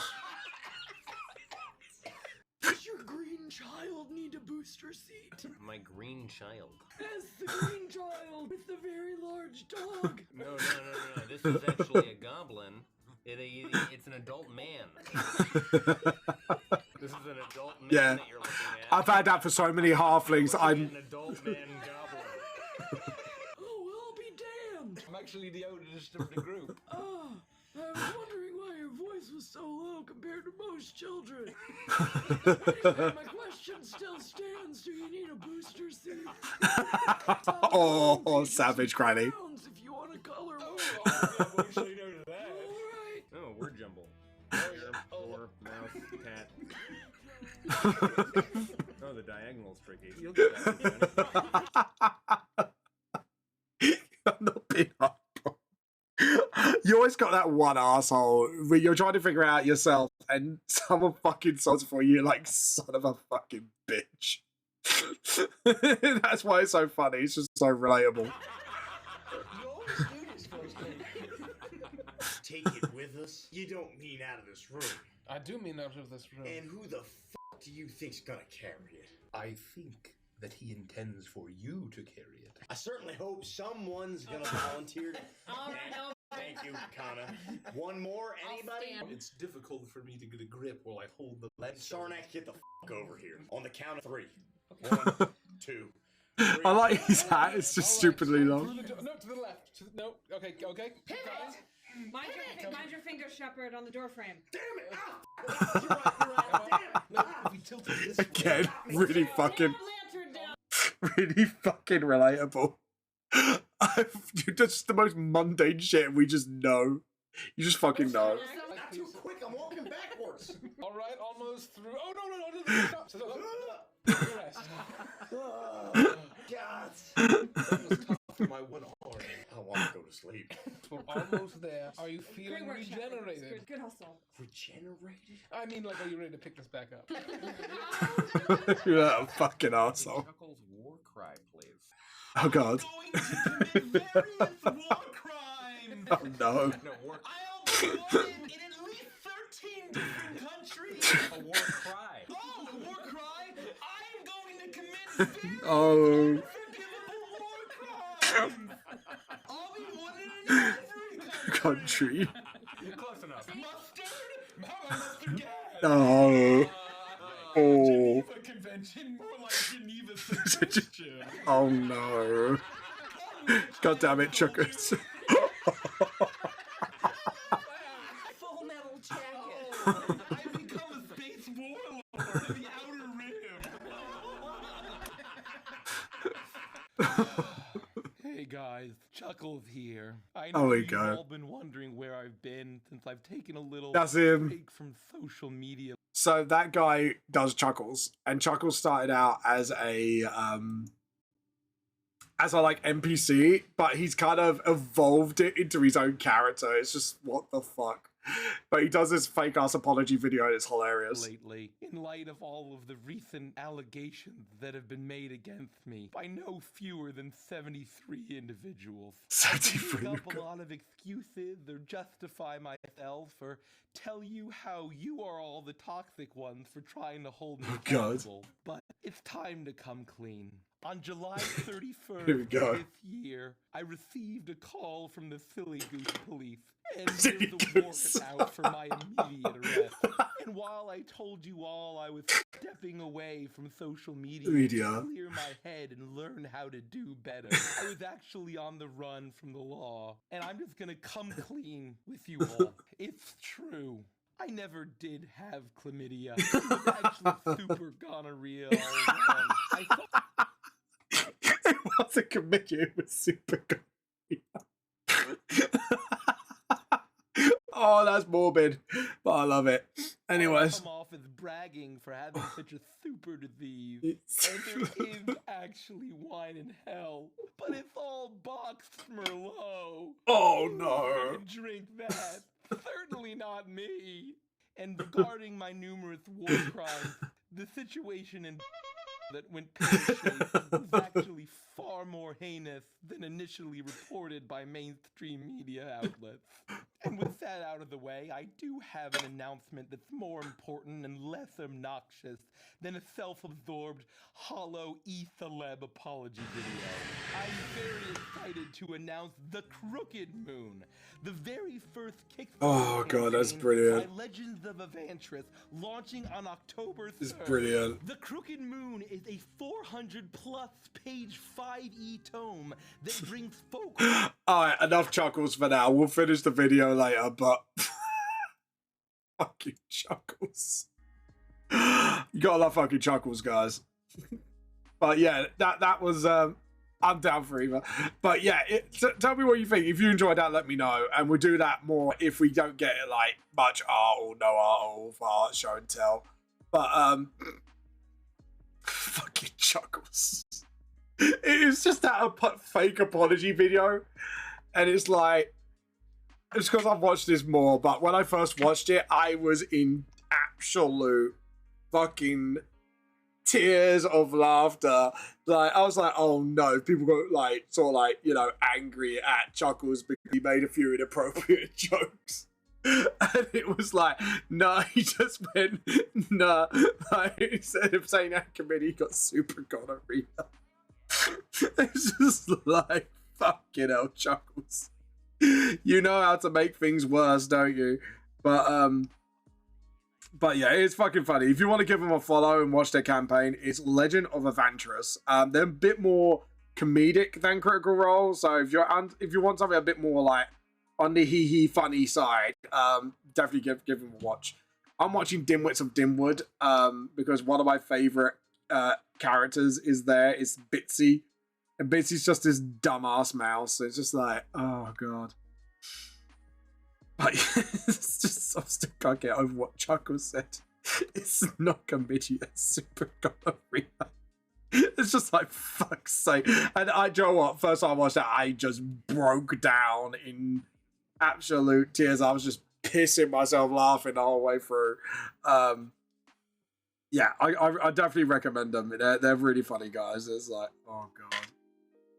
Does your green child need a booster seat? My green child. As the green child with the very large dog. No. This is actually a goblin. It's an adult man. This is an adult man Yeah. that you're looking at. I've had that for so many halflings. An adult man goblin. Oh, I'll be damned. My actually the oldest of the group. Oh, I was wondering why your voice was so low compared to most children. Anyway, my question still stands. Do you need a booster seat? Oh, savage granny. Pounds if you want to color one. What should I know to that? All right. Oh, word jumble. Or mouse, cat. Oh, the diagonal's tricky. You'll get that. I'm not being up. You always got that one asshole where you're trying to figure it out yourself and someone fucking solves it for you like son of a fucking bitch. That's why it's so funny. It's just so relatable. You always do this for us, take it with us? You don't mean out of this room. I do mean out of this room. And who the fuck do you think's gonna carry it? I think that he intends for you to carry it. I certainly hope someone's gonna volunteer to... Thank you, Kana. One more, anybody? It's difficult for me to get a grip while I hold the lens. Sarnak, get the fuck over here. On the count of 3. 1, 2, 3. I like his hat. It's just stupidly long. No, to the left. No, okay. Guys. Mind your finger, Shepherd, on the doorframe. Damn it! You're right. Damn it! If we tilted this Again, really fucking, Lantern down. really fucking relatable. Just the most mundane shit we just know. You just fucking know. Not too quick, I'm walking backwards. All right, almost through. Oh no! Stop. Stop. Rest. God. That was tough for my one arm. I want to go to sleep. We're almost there. Are you feeling Great work, Shepherd. regenerated? Good hustle. Regenerated? I mean, like, are you ready to pick this back up? You're a fucking asshole. Chuckles war cry, please. Oh god. Going to commit various war crimes. Oh no. No, war. I'll be wanted in at least 13 different countries. A war cry. Oh, a war cry? I'm going to commit very Oh. unforgivable war crimes. I'll be wanted in every country. Country. Close enough. Mustard? How about mustard gas? Oh. Oh. Geneva Convention, more like Geneva Suggestion. Oh no. God damn it, Chuckers. Full metal jacket. I've become a space warlord of the Outer Rim. Hey guys, Chuckles here. I know Oh, we you've go. all been wondering where I've been since I've taken a little That's him. break from social media. So that guy does Chuckles, and Chuckles started out as a like NPC, but he's kind of evolved it into his own character. It's just what the fuck. But he does this fake ass apology video, and it's hilarious. Lately, in light of all of the recent allegations that have been made against me by no fewer than 73 individuals. I can make up a lot of excuses or justify myself or tell you how you are all the toxic ones for trying to hold me God. accountable. But it's time to come clean. On July Here we 31st go. of this year, I received a call from the Silly Goose Police, and Silly there's a Goose. warrant out for my immediate arrest. And while I told you all I was stepping away from social media to clear my head and learn how to do better, I was actually on the run from the law. And I'm just gonna come clean with you all. It's true. I never did have chlamydia. It was actually super gonorrhea all along. I thought It wasn't committed, it was super good. Oh, that's morbid, but I love it. Anyways. come off as bragging for having such a super disease. And there is actually wine in hell, but it's all boxed Merlot. Oh Who no. would drink that? Certainly not me. And regarding my numerous war crimes, the situation in that went pear-shaped was actually far more heinous than initially reported by mainstream media outlets. And with that out of the way, I do have an announcement that's more important and less obnoxious than a self-absorbed, hollow e-celeb apology video. I'm very excited to announce The Crooked Moon, the very first Kickstarter Oh, God, that's campaign brilliant. by Legends of Evantris, launching on October 3rd. It's brilliant. The Crooked Moon is a 400-plus page 5e tome that brings folk Alright, enough chuckles for now. We'll finish the video later, but fucking chuckles. You gotta love fucking chuckles, guys. But yeah, that was I'm down for either. But yeah, tell me what you think. If you enjoyed that, let me know, and we'll do that more if we don't get it like much art or no art or art show and tell. But fucking chuckles. It is just that fake apology video, and it's like, it's because I've watched this more, but when I first watched it, I was in absolute fucking tears of laughter. Like, I was like, oh no, people got like, sort of like, you know, angry at Chuckles because he made a few inappropriate jokes. And it was like, no, he just went, no. Like, instead of saying that committee, he got super gonorrhea. It's just like, fucking hell, Chuckles. You know how to make things worse, don't you? But yeah, it's fucking funny. If you want to give them a follow and watch their campaign, it's Legend of Evantress. They're a bit more comedic than Critical Role, so if you want something a bit more like on the hee funny side, definitely give them a watch. I'm watching Dimwits of Dimwood because one of my favorite characters is Bitsy, and Bitsy's just this dumbass mouse. So it's just like, oh god. But it's just, I still can't get over what Chuckles said. It's not committee, it's super gonorrhea. It's just like, fuck's sake. And you know what? First time I watched that, I just broke down in absolute tears. I was just pissing myself laughing the whole way through. Yeah, I definitely recommend them. They're really funny guys. It's like, oh god.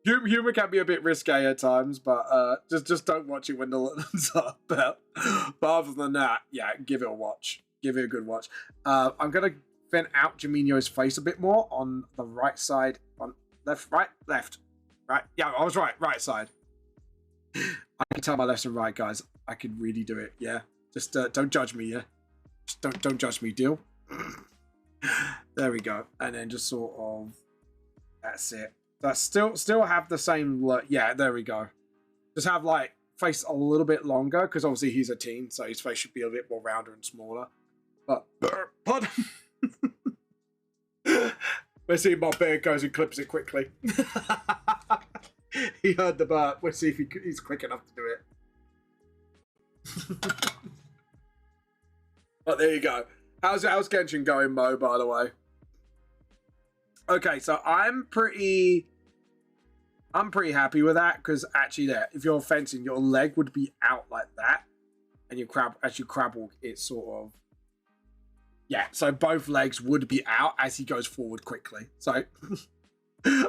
Humor can be a bit risque at times, but just don't watch it when the littles are about. But other than that, yeah, give it a watch. Give it a good watch. I'm gonna vent out Jaminho's face a bit more on the right side. On left, right, left, right. Yeah, I was right side. I can tell my left and right, guys. I can really do it. Yeah, just don't judge me. Yeah, just don't judge me. Deal. There we go. And then just sort of, that's it. That still have the same look. Yeah, there we go. Just have like face a little bit longer because obviously he's a teen, so his face should be a bit more rounder and smaller. But pardon. Let's see if my bear goes and clips it quickly. He heard the burp. Let's see if he's quick enough to do it. But there you go. How's Genshin going, Mo, by the way? Okay, so I'm pretty happy with that because actually, there, if you're fencing, your leg would be out like that, and as you crab walk, it's sort of, yeah. So both legs would be out as he goes forward quickly. So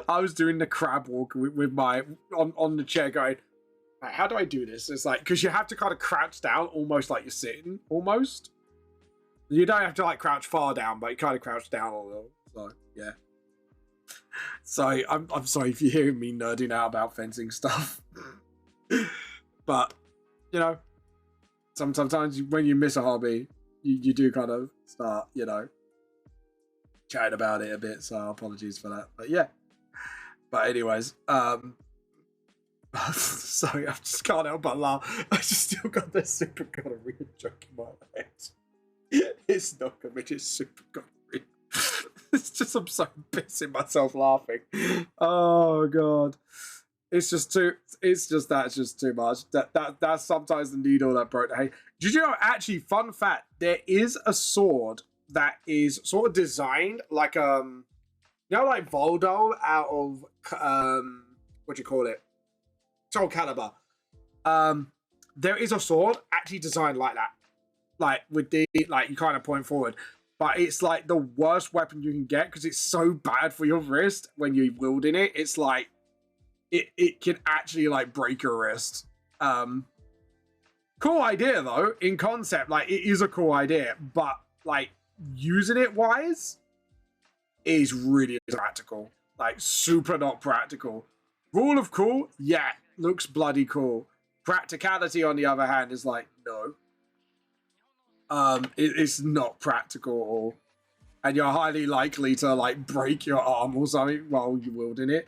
I was doing the crab walk with my on the chair, going, how do I do this? It's like, because you have to kind of crouch down, almost like you're sitting, almost. You don't have to like crouch far down, but you kind of crouch down a little. So yeah. So I'm sorry if you're hearing me nerding out about fencing stuff. But you know, sometimes when you miss a hobby, you do kind of start, you know, chatting about it a bit. So apologies for that. But yeah. But anyways, sorry, I just can't help but laugh. I just still got this super gonorrhea joke in my head. It's not committed, it's super gonorrhea. It's just, I'm so pissing myself laughing. Oh god, it's just that's just too much. That's sometimes the needle that broke. Hey, did you know? Actually, fun fact: there is a sword that is sort of designed like you know, like Voldo out of what do you call it? Soul Calibur. There is a sword actually designed like that, like with the like you kind of point forward. But it's like the worst weapon you can get because it's so bad for your wrist when you're wielding it. It's like it can actually like break your wrist. Cool idea though, in concept. Like it is a cool idea, but like using it wise is really practical. Like super not practical. Rule of cool, yeah, looks bloody cool. Practicality on the other hand is like, no. It's not practical at all, and you're highly likely to like break your arm or something while you're wielding it.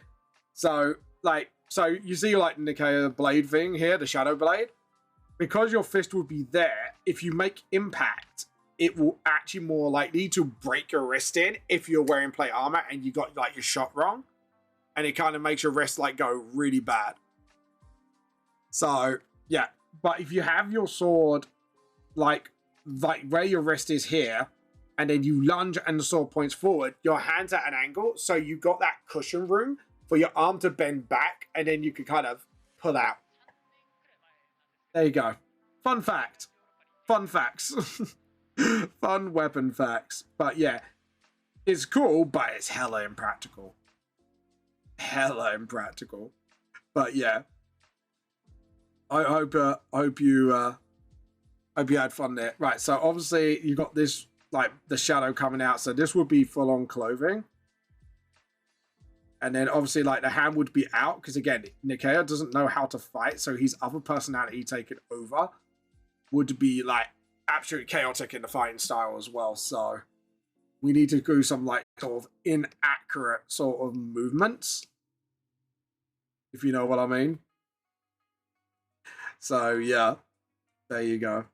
So like So you see like Nikea blade thing here, the shadow blade. Because your fist would be there, if you make impact, it will actually more likely to break your wrist in if you're wearing plate armor and you got like your shot wrong. And it kind of makes your wrist like go really bad. So yeah, but if you have your sword like where your wrist is here, and then you lunge and the sword points forward, your hand's at an angle, so you got that cushion room for your arm to bend back, and then you can kind of pull out. There you go. Fun fact. Fun facts. Fun weapon facts. But yeah, it's cool, but it's hella impractical. Hella impractical. But yeah, I hope you had fun there. Right, so obviously you got this like the shadow coming out, so this would be full-on clothing. And then obviously like the hand would be out because again, Nikea doesn't know how to fight, so his other personality taken over would be like absolutely chaotic in the fighting style as well. So we need to do some like sort of inaccurate sort of movements, if you know what I mean. So yeah, there you go.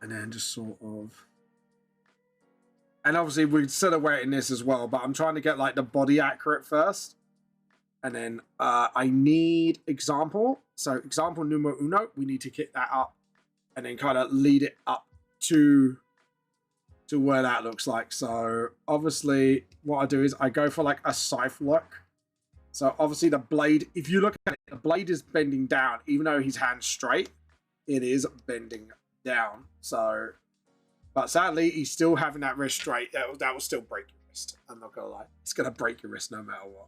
And then just sort of, and obviously we're silhouetting this as well, but I'm trying to get like the body accurate first. And then I need example. So example numero uno, we need to kick that up and then kind of lead it up to where that looks like. So obviously what I do is I go for like a scythe look. So obviously the blade, if you look at it, the blade is bending down, even though his hand's straight, it is bending down. So, but sadly, he's still having that wrist straight. That will still break your wrist. I'm not gonna lie, it's gonna break your wrist no matter what.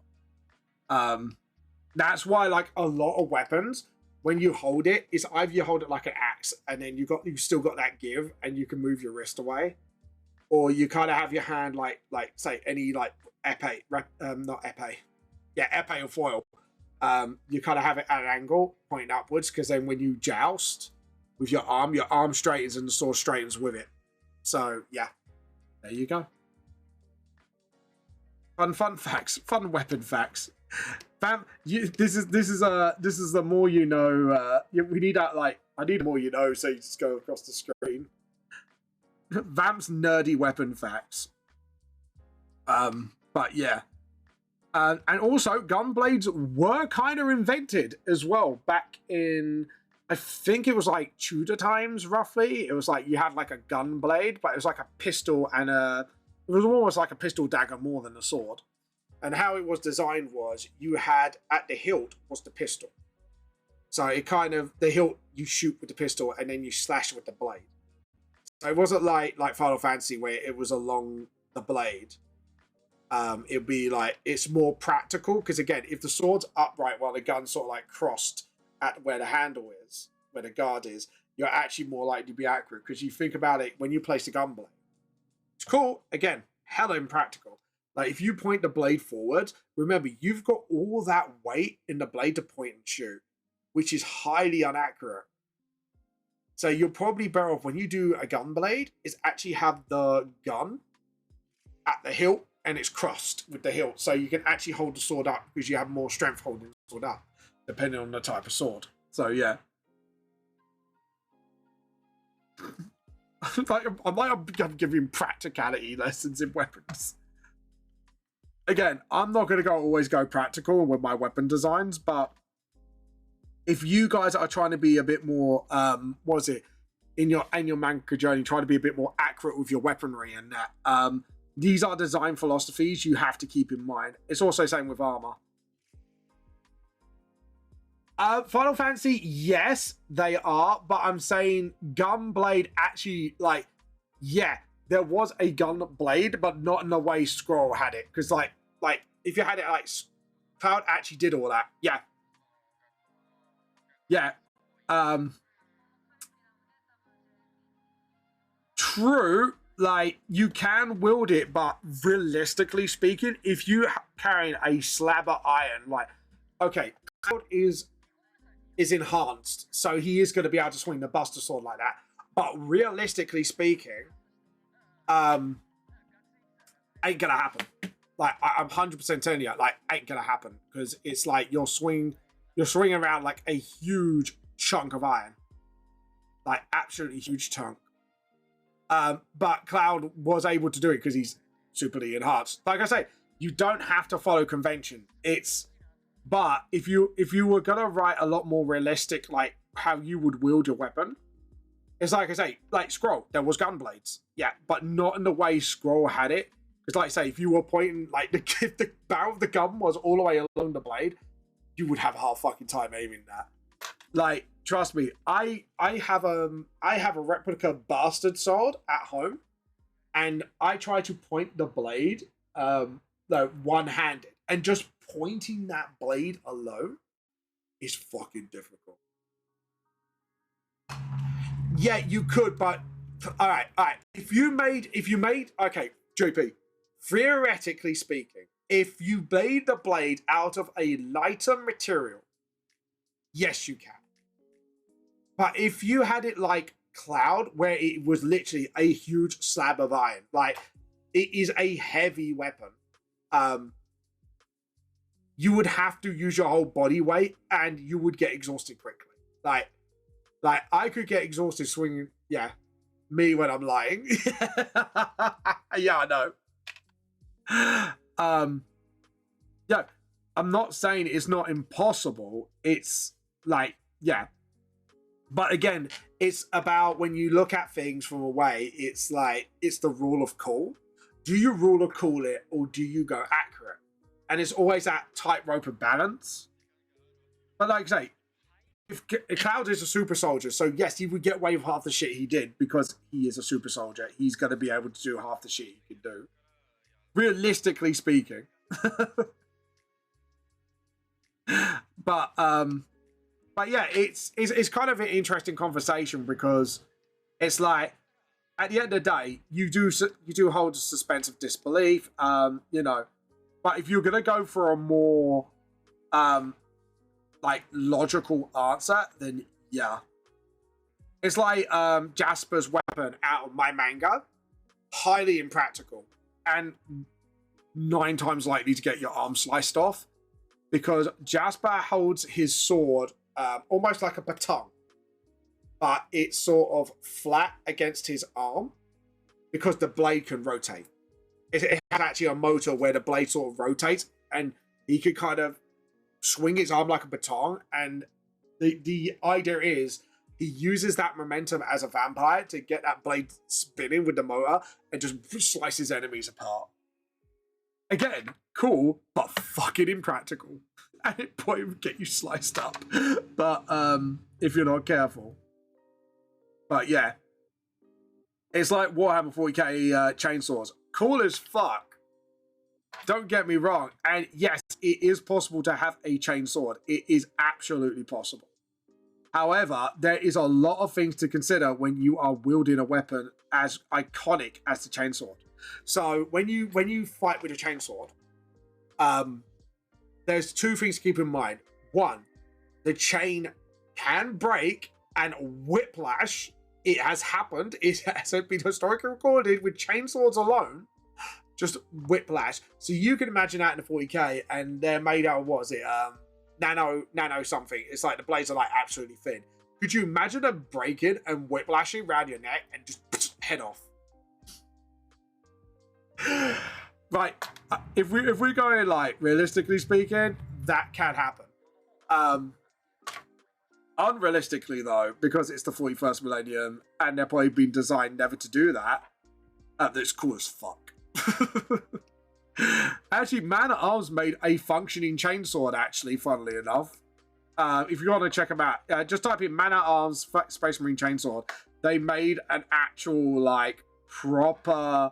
That's why like a lot of weapons, when you hold it, it's either you hold it like an axe, and then you still got that give, and you can move your wrist away, or you kind of have your hand like say any like epee, not epee, yeah, epee or foil. You kind of have it at an angle, pointing upwards, because then when you joust with your arm straightens and the sword straightens with it. So yeah, there you go. Fun facts, fun weapon facts. Fam, this is the more you know. We need that like I need more you know, so you just go across the screen. Vamp's nerdy weapon facts. But yeah. And also, gun blades were kind of invented as well back in, I think it was like Tudor times, roughly. It was like you had like a gun blade, but it was like a pistol and it was almost like a pistol dagger more than a sword. And how it was designed was you had at the hilt was the pistol. So it kind of, the hilt you shoot with the pistol and then you slash with the blade. So it wasn't like Final Fantasy where it was along the blade. It'd be like, it's more practical because again, if the sword's upright while the gun's sort of like crossed at where the handle is, where the guard is, you're actually more likely to be accurate because you think about it when you place the gun blade. It's cool, again, hella impractical. Like if you point the blade forward, remember you've got all that weight in the blade to point and shoot, which is highly inaccurate. So you're probably better off when you do a gun blade is actually have the gun at the hilt and it's crossed with the hilt, so you can actually hold the sword up because you have more strength holding the sword up, depending on the type of sword. So yeah. I might be giving practicality lessons in weapons. Again, I'm not going to always go practical with my weapon designs, but if you guys are trying to be a bit more, in your manga journey, trying to be a bit more accurate with your weaponry and that, these are design philosophies you have to keep in mind. It's also the same with armor. Final Fantasy, yes, they are, but I'm saying Gunblade actually, like, yeah, there was a gun blade, but not in the way Scroll had it. Because, like, if you had it, like, Cloud actually did all that. Yeah. Yeah. True. Like, you can wield it, but realistically speaking, if you carrying a slab of iron, like, okay, Cloud is enhanced, so he is going to be able to swing the Buster Sword like that. But realistically speaking, ain't gonna happen. Like I'm 100% telling you, like ain't gonna happen because it's like you're swinging around like a huge chunk of iron, like absolutely huge chunk. But Cloud was able to do it because he's superly enhanced. Like I say, you don't have to follow convention. But if you were gonna write a lot more realistic, like how you would wield your weapon, it's like I say, like Scroll, there was gun blades, yeah, but not in the way Scroll had it. Because like I say, if you were pointing, like if the barrel of the gun was all the way along the blade, you would have a hard fucking time aiming that. Like, trust me, I have a replica bastard sword at home, and I try to point the blade, one-handed, and just pointing that blade alone is fucking difficult. Yeah, you could, but all right. If you made, okay, JP, theoretically speaking, if you made the blade out of a lighter material, yes, you can. But if you had it like Cloud, where it was literally a huge slab of iron, like it is a heavy weapon, you would have to use your whole body weight, and you would get exhausted quickly. Like I could get exhausted swinging. Yeah, me when I'm lying. Yeah, I know. Yeah, I'm not saying it's not impossible. It's like, yeah. But again, it's about when you look at things from away, it's like, it's the rule of cool. Do you rule of cool it, or do you go accurate? And it's always that tightrope of balance. But like I say, if Cloud is a super soldier, so yes, he would get away with half the shit he did because he is a super soldier. He's going to be able to do half the shit he can do. Realistically speaking. But yeah, it's kind of an interesting conversation because it's like at the end of the day, you do hold a suspense of disbelief, you know. But if you're gonna go for a more like logical answer, then yeah, it's like Jasper's weapon out of my manga, highly impractical and 9 times likely to get your arm sliced off because Jasper holds his sword almost like a baton, but it's sort of flat against his arm because the blade can rotate. It has actually a motor where the blade sort of rotates, and he could kind of swing his arm like a baton. And the idea is he uses that momentum as a vampire to get that blade spinning with the motor and just slices enemies apart. Again, cool, but fucking impractical. And it probably would get you sliced up. But if you're not careful. But yeah. It's like Warhammer 40k chainsaws. Cool as fuck. Don't get me wrong. And yes, it is possible to have a chainsword. It is absolutely possible. However, there is a lot of things to consider when you are wielding a weapon as iconic as the chainsword. So when you fight with a chainsword, there's 2 things to keep in mind. 1, the chain can break and whiplash. It has happened. It has been historically recorded with chainswords alone. Just whiplash. So you can imagine that in the 40k, and they're made out of, what is it? Nano something. It's like the blades are like absolutely thin. Could you imagine them breaking and whiplashing around your neck and just head off? Right. If we go in, like, realistically speaking, that can happen. Unrealistically, though, because it's the 41st millennium and they're probably been designed never to do that, that's cool as fuck. Actually, Man at Arms made a functioning chainsword, actually, funnily enough. If you want to check them out, just type in Man at Arms Space Marine Chainsword. They made an actual, like, proper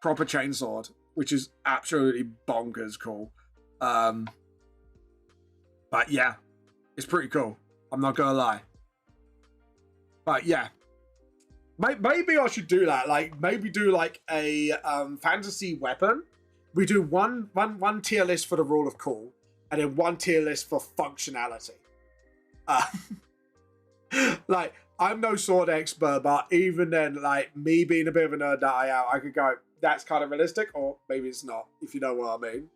chainsword, which is absolutely bonkers cool. But yeah, it's pretty cool. I'm not gonna lie. But yeah, maybe I should do that. Like, maybe do like a fantasy weapon. We do one tier list for the rule of cool, and then 1 tier list for functionality. Like, I'm no sword expert, but even then, like, me being a bit of a nerd that I am, I could go, that's kind of realistic, or maybe it's not, if you know what I mean.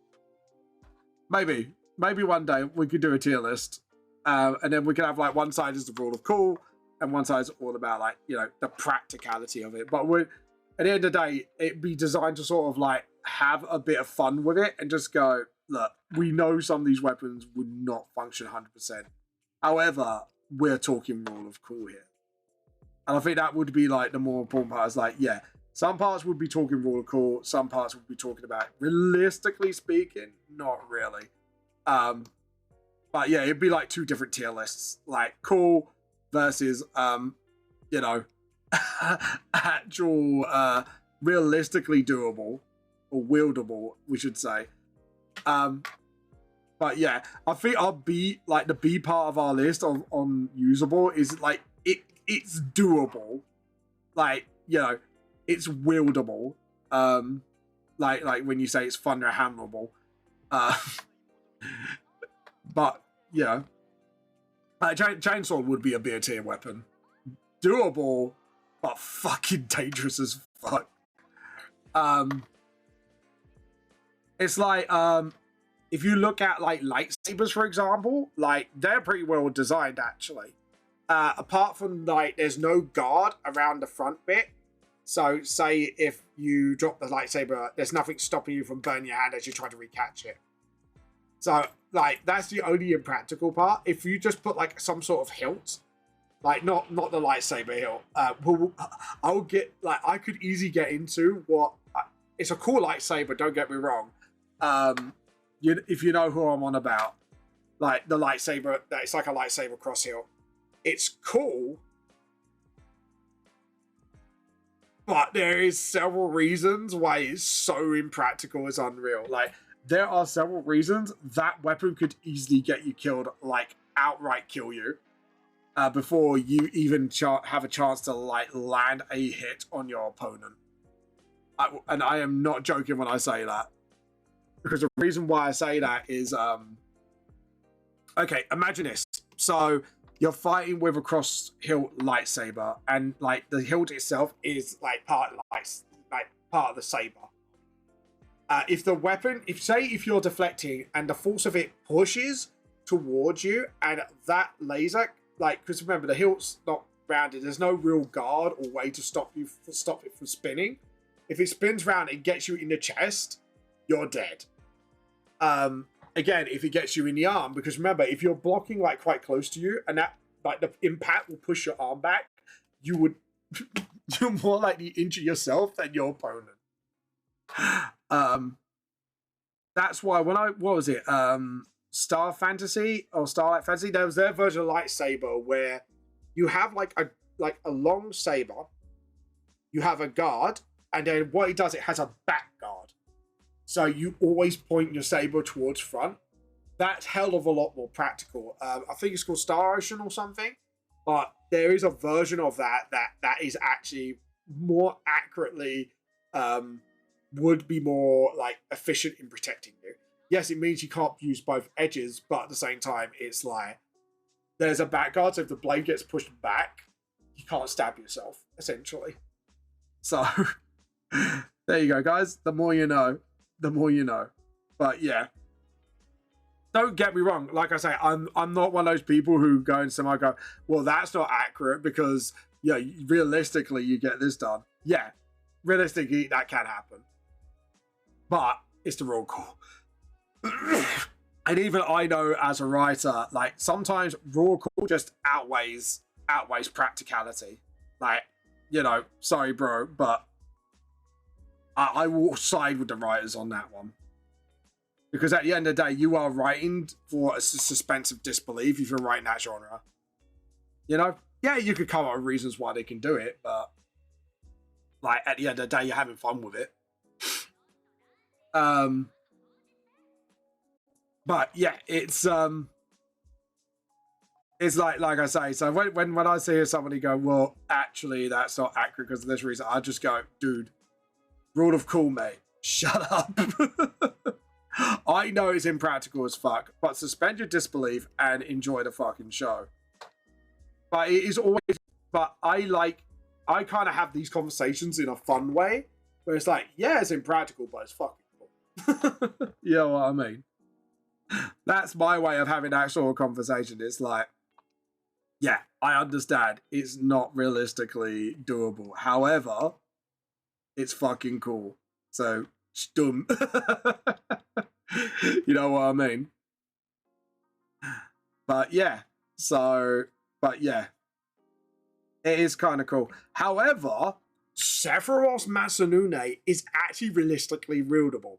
Maybe one day we could do a tier list, and then we can have like one side is the rule of cool, and one side is all about like, you know, the practicality of it. But at the end of the day, it'd be designed to sort of like have a bit of fun with it and just go, look, we know some of these weapons would not function 100%. However, we're talking rule of cool here. And I think that would be like the more important part is like, yeah, some parts would be talking rule of cool, some parts would be talking about, realistically speaking, not really. But yeah, it'd be like two different tier lists, like cool versus, you know, actual, realistically doable, or wieldable, we should say. But yeah, I think our B, like the B part of our list on usable is like, it's doable. Like, you know, it's wieldable. Like when you say it's fun or handleable. But, you know, chainsaw would be a B tier weapon. Doable, but fucking dangerous as fuck. It's like, if you look at like lightsabers, for example, like they're pretty well designed actually. Apart from like, there's no guard around the front bit. So say if you drop the lightsaber, there's nothing stopping you from burning your hand as you try to recatch it. So like, that's the only impractical part. If you just put like some sort of hilt, like not the lightsaber hilt, I'll get like, I could easily get into what, it's a cool lightsaber, don't get me wrong. If you know who I'm on about, like the lightsaber, that it's like a lightsaber cross hilt. It's cool, but there is several reasons why it's so impractical, it's unreal. Like, there are several reasons that weapon could easily get you killed, like outright kill you, before you even have a chance to like land a hit on your opponent. And I am not joking when I say that, because the reason why I say that is, okay, imagine this. So you're fighting with a cross hilt lightsaber, and like the hilt itself is like part of the saber. If the weapon, if you're deflecting and the force of it pushes towards you, and that laser, like, because remember the hilt's not rounded, there's no real guard or way to stop it from spinning. If it spins round and gets you in the chest, you're dead. Again, if it gets you in the arm, because remember, if you're blocking like quite close to you, and that like the impact will push your arm back, you're more likely to injure yourself than your opponent. That's why when what was it? Star Fantasy or Starlight Fantasy, there was their version of lightsaber where you have like a long saber, you have a guard, and then what it does, it has a back guard. So you always point your saber towards front. That's hell of a lot more practical. I think it's called Star Ocean or something, but there is a version of that is actually more accurately, would be more like efficient in protecting you. Yes, it means you can't use both edges, but at the same time, it's like there's a back guard, so if the blade gets pushed back, you can't stab yourself, essentially. So there you go, guys. The more you know, the more you know. But yeah, don't get me wrong. Like I say, I'm not one of those people who go and somehow go, well, that's not accurate because, yeah, realistically, you get this done. Yeah, realistically, that can happen. But it's the raw call. And even I know as a writer, like sometimes raw call just outweighs practicality. Like, you know, sorry, bro, but I will side with the writers on that one. Because at the end of the day, you are writing for a suspense of disbelief if you're writing that genre. You know? Yeah, you could come up with reasons why they can do it, but like at the end of the day, you're having fun with it. But yeah, it's like I say, so when I see somebody go, well, actually that's not accurate because of this reason, I just go, dude, rule of cool, mate. Shut up. I know it's impractical as fuck, but suspend your disbelief and enjoy the fucking show. But it is always, but I kind of have these conversations in a fun way Where it's like, yeah, it's impractical, but it's fucking cool. You know what I mean? That's my way of having that sort of conversation. It's like, yeah, I understand it's not realistically doable. However, it's fucking cool. So, stum. You know what I mean? But yeah, it is kind of cool. However, Sephiroth's Masanune is actually realistically wieldable.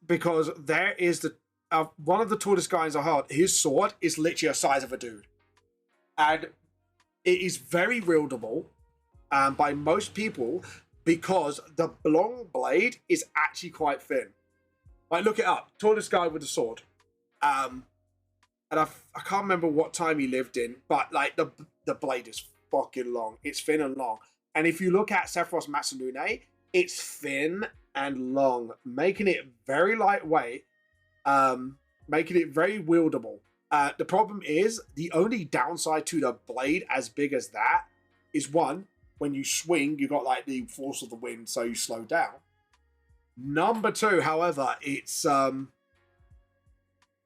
Because there is the one of the tallest guys I heard, his sword is literally the size of a dude. And it is very wieldable by most people because the long blade is actually quite thin. Like, look it up. Tallest guy with a sword. And I can't remember what time he lived in, but like the blade is fucking long. It's thin and long. And if you look at Sephiroth's Masanune, it's thin and long, making it very lightweight, making it very wieldable. The problem is, the only downside to the blade as big as that is, one, when you swing, you got like the force of the wind, so you slow down. Number two, however, it's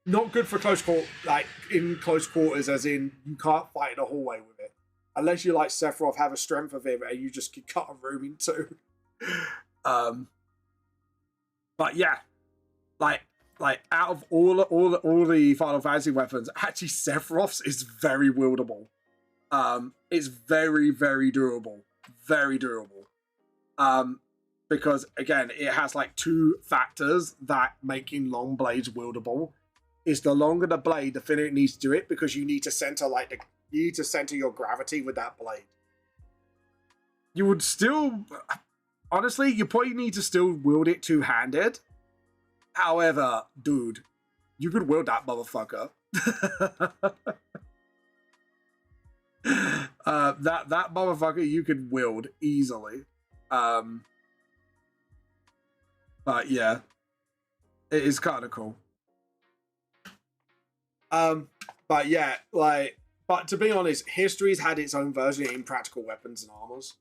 not good for close quarters, like in close quarters, as in you can't fight in a hallway with it. Unless you like Sephiroth, have a strength of him, and you just can cut a room in two. But yeah, like out of all the Final Fantasy weapons, actually Sephiroth's is very wieldable. It's very, very durable. Very durable. Because again, it has like two factors that making long blades wieldable. Is the longer the blade, the thinner it needs to do it, because you need to center your gravity with that blade. You would still, honestly, you probably need to still wield it two-handed. However, dude, you could wield that motherfucker. That motherfucker you could wield easily. But yeah, it is kind of cool. But yeah, but to be honest, history's had its own version in practical weapons and armors.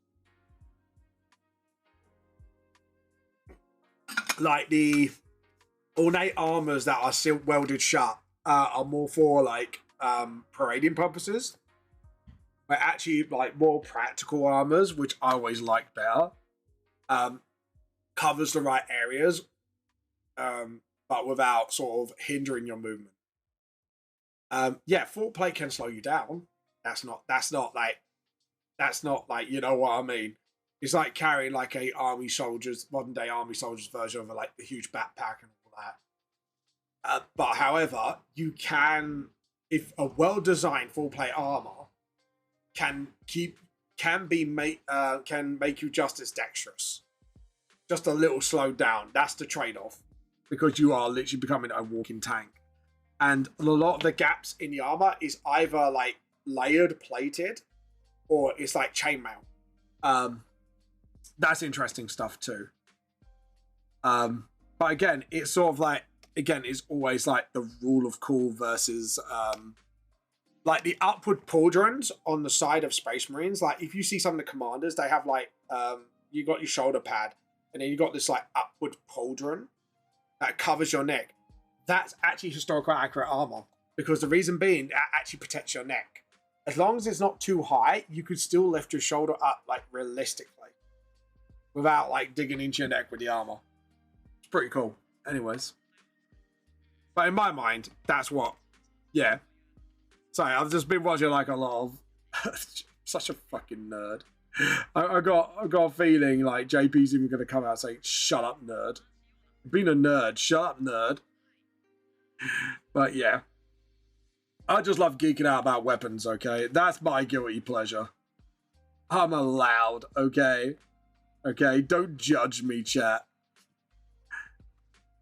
Like the ornate armors that are still welded shut are more for like parading purposes. But actually, like more practical armors, which I always like better, covers the right areas, but without sort of hindering your movement. Yeah, full plate can slow you down. That's not like, you know what I mean. It's like carrying like a modern day army soldiers version of like the huge backpack and all that. But however, you can, if a well-designed full plate armor can make you just as dexterous, just a little slowed down. That's the trade-off, because you are literally becoming a walking tank. And a lot of the gaps in the armor is either like layered plated or it's like chainmail. That's interesting stuff too. But again, it's sort of like, it's always like the rule of cool versus like the upward pauldrons on the side of Space Marines. Like if you see some of the commanders, they have like you got your shoulder pad and then you got this like upward pauldron that covers your neck. That's actually historical accurate armor, because the reason being, that actually protects your neck. As long as it's not too high, you could still lift your shoulder up like realistically without like digging into your neck with the armor. It's pretty cool. Anyways. But in my mind, that's what, yeah. Sorry, I've just been watching like a lot of such a fucking nerd. I got a feeling like JP's even going to come out saying, "Shut up, nerd." Being a nerd, shut up, nerd. But yeah, I just love geeking out about weapons, okay? That's my guilty pleasure. I'm allowed, okay? Okay, don't judge me, chat.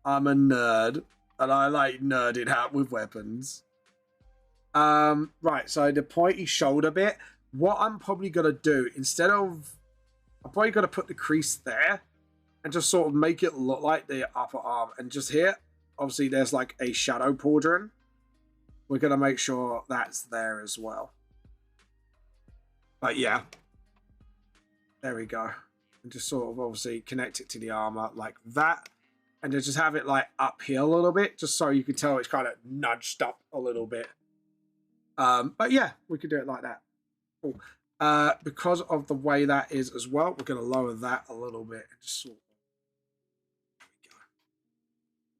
I'm a nerd, and I like nerding out with weapons. Right, so the pointy shoulder bit, what I'm probably going to do, instead of... I'm probably going to put the crease there, and just sort of make it look like the upper arm, and just here... Obviously, there's like a shadow pauldron. We're going to make sure that's there as well. But yeah. There we go. and just sort of obviously connect it to the armor like that. And then just have it like up here a little bit, just so you can tell it's kind of nudged up a little bit. But yeah, we could do it like that. Cool. Because of the way that is as well, we're going to lower that a little bit and just sort of, there we go.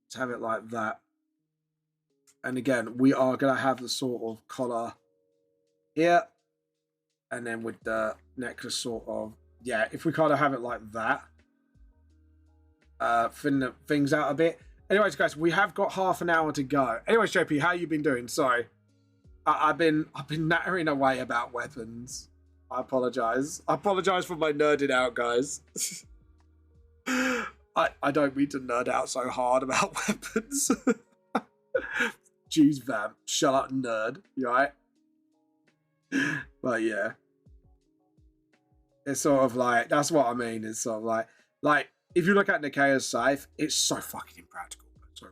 Let's have it like that. And again, we are going to have the sort of collar here, and then with the necklace sort of, yeah, if we kind of have it like that, thin the things out a bit. Anyways, guys, we have got half an hour to go. Anyways, JP, how you been doing? Sorry, I've been nattering away about weapons. I apologize. I apologize for my nerding out, guys. I don't mean to nerd out so hard about weapons. Jeez, Vamp, shut up, nerd. You right? But yeah, it's sort of like, that's what I mean. It's sort of like if you look at Nikea's scythe, it's so fucking impractical, but so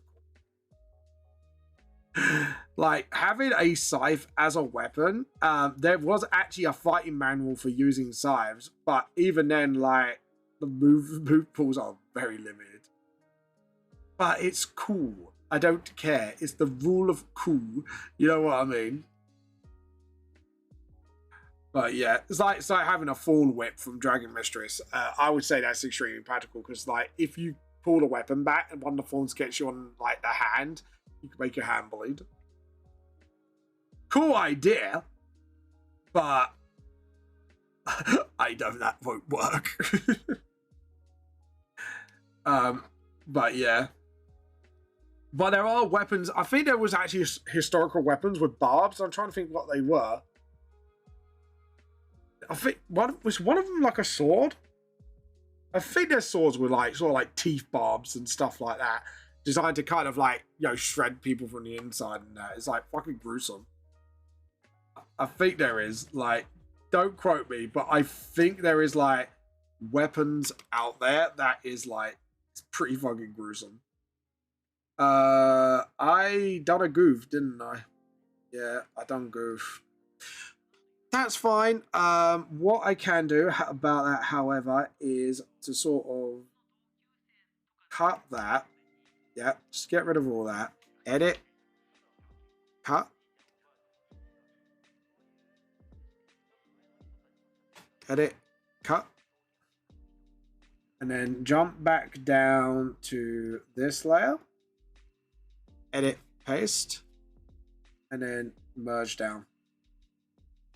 cool. Like having a scythe as a weapon, there was actually a fighting manual for using scythes, but even then, like the move pools are very limited. But it's cool. I don't care. It's the rule of cool. You know what I mean? But yeah, it's like having a fall whip from Dragon Mistress. I would say that's extremely practical because, like, if you pull the weapon back and one of the thorns gets you on like the hand, you can make your hand bleed. Cool idea, but I know that won't work. But yeah. But there are weapons. I think there was actually historical weapons with barbs. I'm trying to think what they were. I think was one of them like a sword. I think their swords were like sort of like teeth barbs and stuff like that, designed to kind of like, you know, shred people from the inside and that. It's like fucking gruesome. I think there is, like, don't quote me, but I think there is like weapons out there that is like, it's pretty fucking gruesome. I done a goof, didn't I? Yeah, I done goof. That's fine. What I can do about that, however, is to sort of cut that. Yeah, just get rid of all that. Edit. Cut. Edit. Cut. And then jump back down to this layer. Edit. Paste. And then merge down.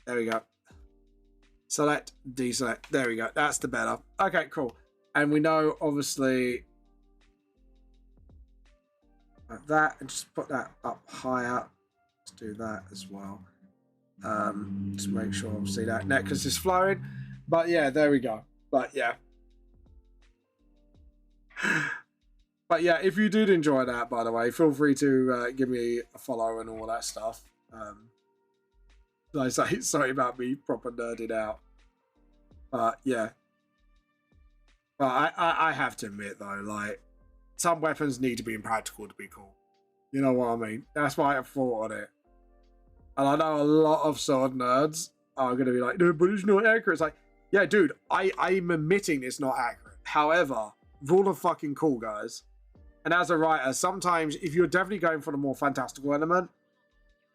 There we go. Select, deselect. There we go. That's the better. Okay, cool. And we know, obviously, like that, and just put that up higher. Let's do that as well. Just make sure, obviously, that necklace is flowing. But yeah, there we go. But yeah. But yeah, if you did enjoy that, by the way, feel free to give me a follow and all that stuff. Like I say, sorry about me proper nerding out. But yeah. But I have to admit though, like, some weapons need to be impractical to be cool. You know what I mean? That's why I thought on it. And I know a lot of sword nerds are going to be like, no, but it's not accurate. It's like, yeah, dude, I'm admitting it's not accurate. However, rule of fucking cool, guys. And as a writer, sometimes if you're definitely going for the more fantastical element,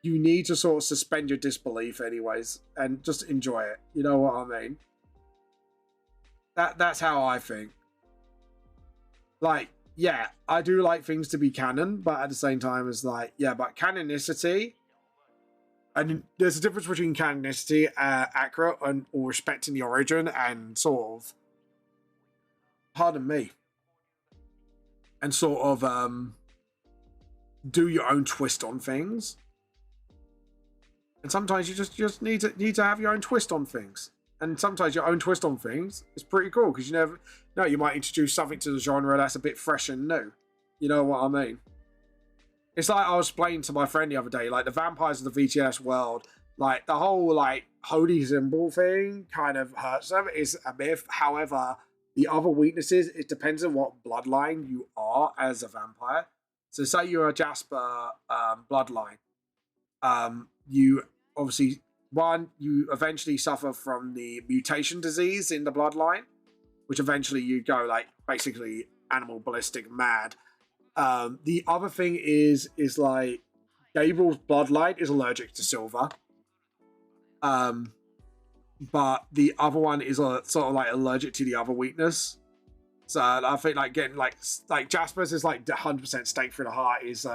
you need to sort of suspend your disbelief anyways and just enjoy it. You know what I mean? That's how I think. Like, yeah, I do like things to be canon, but at the same time, it's like, yeah, but canonicity, and there's a difference between canonicity, accurate, and or respecting the origin, and sort of, pardon me, and sort of do your own twist on things. And sometimes you just need to have your own twist on things. And sometimes your own twist on things is pretty cool because you never know, you might introduce something to the genre that's a bit fresh and new. You know what I mean? It's like I was explaining to my friend the other day, like the vampires of the VTS world, like the whole like holy symbol thing kind of hurts them. It's a myth. However, the other weaknesses, it depends on what bloodline you are as a vampire. So say you're a Jasper bloodline. You obviously, one, you eventually suffer from the mutation disease in the bloodline. which eventually you go like basically animal ballistic mad. The other thing is like Gabriel's bloodline is allergic to silver. But the other one is sort of like allergic to the other weakness. So I think like getting like Jasper's is like 100% stake through the heart is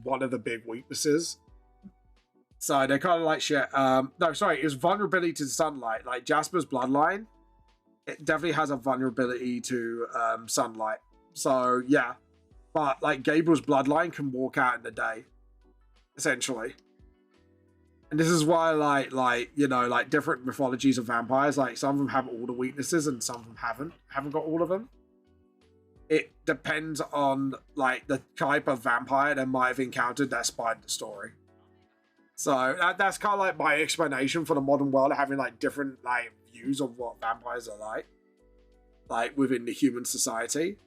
one of the big weaknesses. So they're kind of like shit. No, sorry, it's vulnerability to sunlight. Like Jasper's bloodline, it definitely has a vulnerability to sunlight. So yeah, but like Gabriel's bloodline can walk out in the day, essentially. And this is why like you know, like different mythologies of vampires, like some of them have all the weaknesses and some of them haven't got all of them. It depends on like the type of vampire they might have encountered that inspired the story. So that's kind of like my explanation for the modern world, having like different like views of what vampires are like within the human society.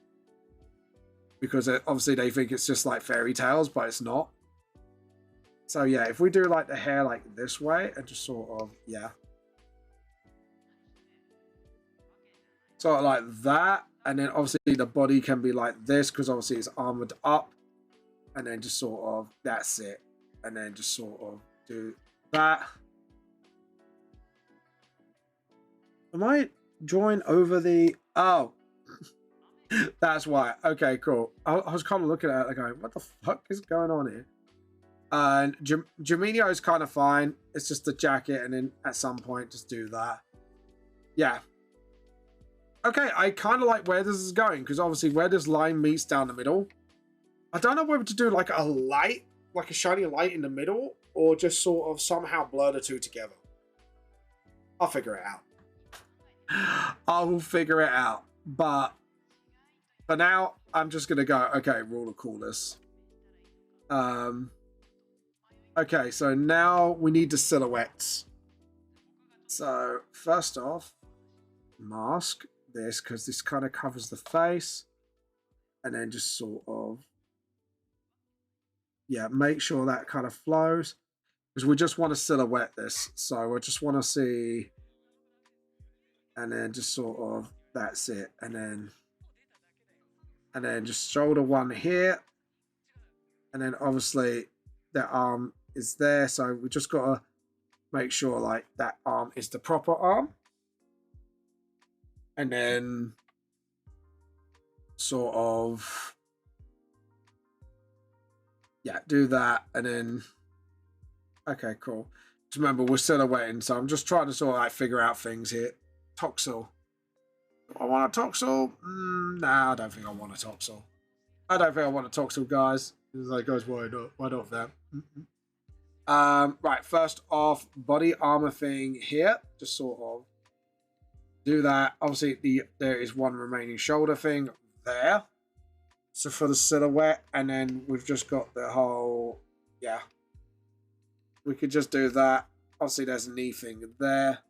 Because obviously they think it's just like fairy tales, but it's not. So yeah, if we do like the hair like this way and just sort of, yeah. Sort of like that. And then obviously the body can be like this because obviously it's armored up. And then just sort of, that's it. And then just sort of do that. Am I drawing over the... Oh. That's why. Okay, cool. I was kind of looking at it going, what the fuck is going on here? And Jaminio is kind of fine. It's just the jacket, and then at some point just do that. Yeah. Okay, I kind of like where this is going, because obviously where this line meets down the middle. I don't know whether to do like a light, like a shiny light in the middle, or just sort of somehow blur the two together. I'll figure it out. I will figure it out. But for now, I'm just going to go, okay, rule of coolness. Okay, so now we need the silhouettes. So first off, mask this because this kind of covers the face. And then just sort of, yeah, make sure that kind of flows. Because we just want to silhouette this. So we just want to see, and then just sort of, that's it. And then just shoulder one here. And then obviously the arm is there. So we just got to make sure like that arm is the proper arm. And then sort of, yeah, do that. And then, okay, cool. Just remember, we're silhouetting. So I'm just trying to sort of like figure out things here. Toxel. I want a Toxel? Nah, I don't think I want a Toxel. I don't think I want a Toxel, guys. It's like, guys, why not? Why not that? Right, first off, body armor thing here. Just sort of do that. Obviously, there is one remaining shoulder thing there. So for the silhouette, and then we've just got the whole, yeah. We could just do that. Obviously, there's a knee thing there.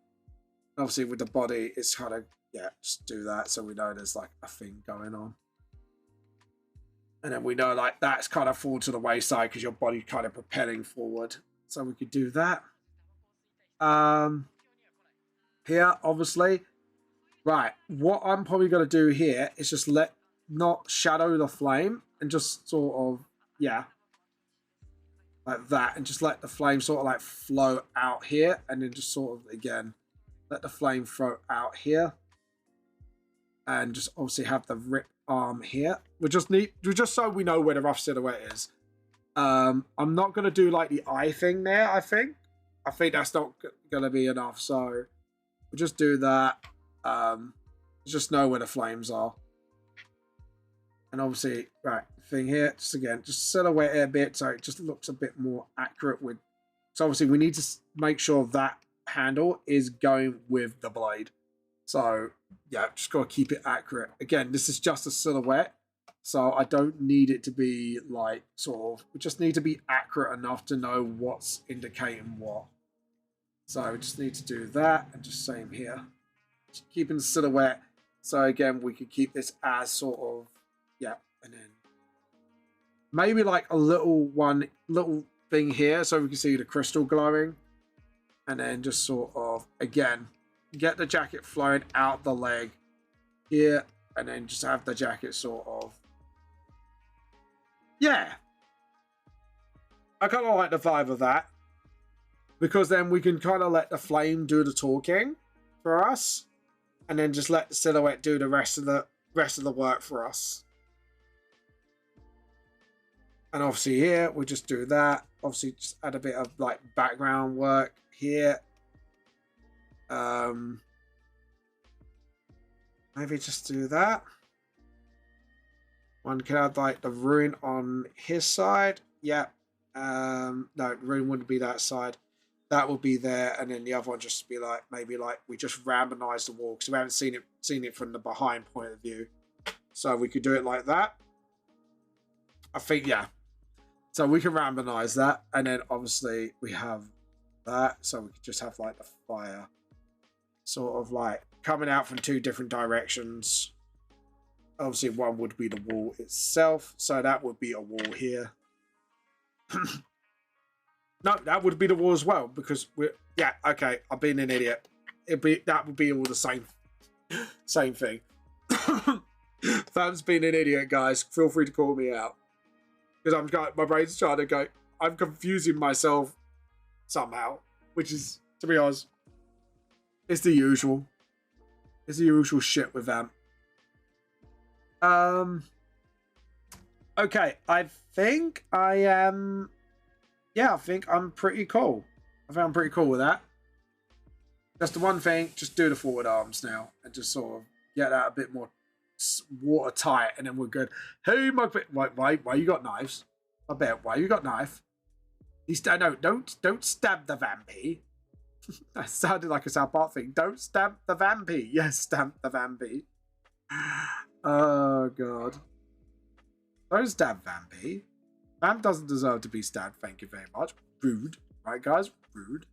Obviously, with the body, it's kind of, yeah, just do that so we know there's like a thing going on. And then we know like that's kind of fall to the wayside because your body's kind of propelling forward. So we could do that. Here, obviously. Right, what I'm probably going to do here is just not shadow the flame and just sort of, yeah, like that. And just let the flame sort of like flow out here. And then just sort of, again, let the flame flow out here. And just obviously have the rip arm here. We just so we know where the rough silhouette is. I'm not going to do like the eye thing there, I think. I think that's not going to be enough. So we'll just do that. Just know where the flames are. And obviously, right, thing here, just again, just silhouette it a bit so it just looks a bit more accurate with. So obviously we need to make sure that handle is going with the blade. So yeah, just got to keep it accurate. Again, this is just a silhouette, so I don't need it to be like sort of, we just need to be accurate enough to know what's indicating what. So we just need to do that, and just same here. Just keeping the silhouette. So again, we could keep this as sort of, yeah, and then maybe like a little thing here so we can see the crystal glowing. And then just sort of, again, get the jacket flowing out the leg. here, and then just have the jacket sort of. Yeah. I kind of like the vibe of that. Because then we can kind of let the flame do the talking for us. And then just let the silhouette do the rest of the work for us. And obviously here, we'll just do that. Obviously, just add a bit of like background work here. Maybe just do that. One can add like the rune on his side. Yeah. No, rune wouldn't be that side. That will be there, and then the other one just be like maybe like we just randomize the wall because we haven't seen it from the behind point of view. So we could do it like that. I think yeah. So we can randomize that, and then obviously we have that, so we could just have like the fire sort of like coming out from two different directions. Obviously one would be the wall itself, so that would be a wall here. No, that would be the wall as well, because we're yeah, okay, I've been an idiot. That would be all the same thing. Fam's been an idiot, guys. Feel free to call me out. Because my brain's trying to go, I'm confusing myself somehow, which is, to be honest, it's the usual. It's the usual shit with them. Okay, I think I am. Yeah, I think I'm pretty cool. I think I'm pretty cool with that. That's the one thing. Just do the forward arms now and just sort of get that a bit more watertight, and then we're good. Hey, why you got knives? I bet why you got knife. No, don't stab the vampy. That sounded like a South Park thing. Don't stab the vampy. Yes, stab the vampy. Oh god. Don't stab vampy. Vamp doesn't deserve to be stabbed. Thank you very much. Rude, right, guys? Rude.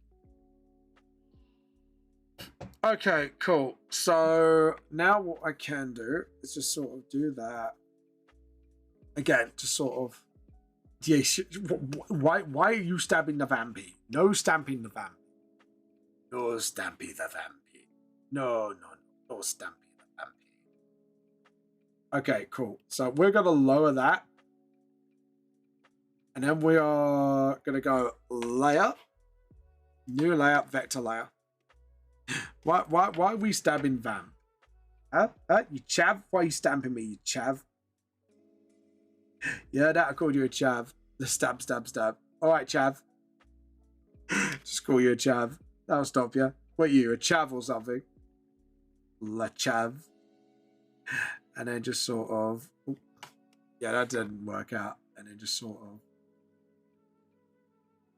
Okay, cool. So now what I can do is just sort of do that again. Just sort of. Yeah. Why are you stabbing the vampy? No stamping the vampy. No stampy the vampy. No stampy the vampy. Okay, cool. So we're gonna lower that, and then we are gonna go layer, new layer, vector layer. Why are we stabbing Vamp? Huh? You chav? Why are you stamping me, you chav? Yeah, that I called you a chav. The stab. Alright, chav. Just call you a chav. That'll stop you. What are you, a chav or something? La chav. And then just sort of... Yeah, that didn't work out. And then just sort of...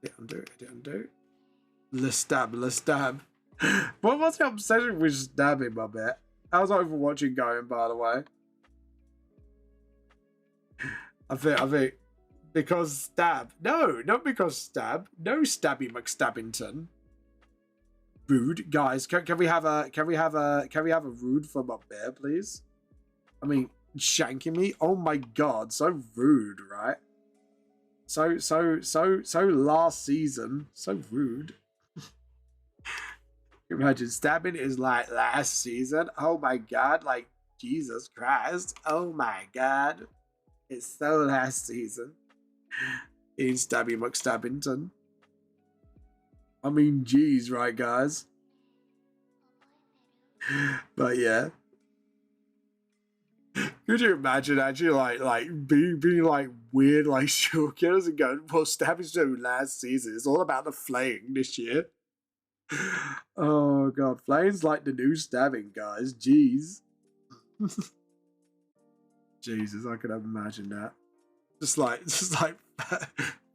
Hit undo. Le stab. What was the obsession with stabbing, my bet? How's Overwatching going, by the way? I think because stab. No, not because stab. No stabby McStabbington. Rude, guys. Can we have a rude from up there, please? I mean, shanking me. Oh my god, so rude, right? So last season, so rude. Imagine stabbing is like last season. Oh my god, like Jesus Christ. Oh my god. It's so last season. In Stabby McStabbington. I mean, geez, right, guys? But yeah. Could you imagine actually like being like weird like short killers and going, well, stabbing's so last season. It's all about the flaying this year. Oh god, flame's like the new stabbing, guys. Jeez. Jesus, I could imagine that. Just like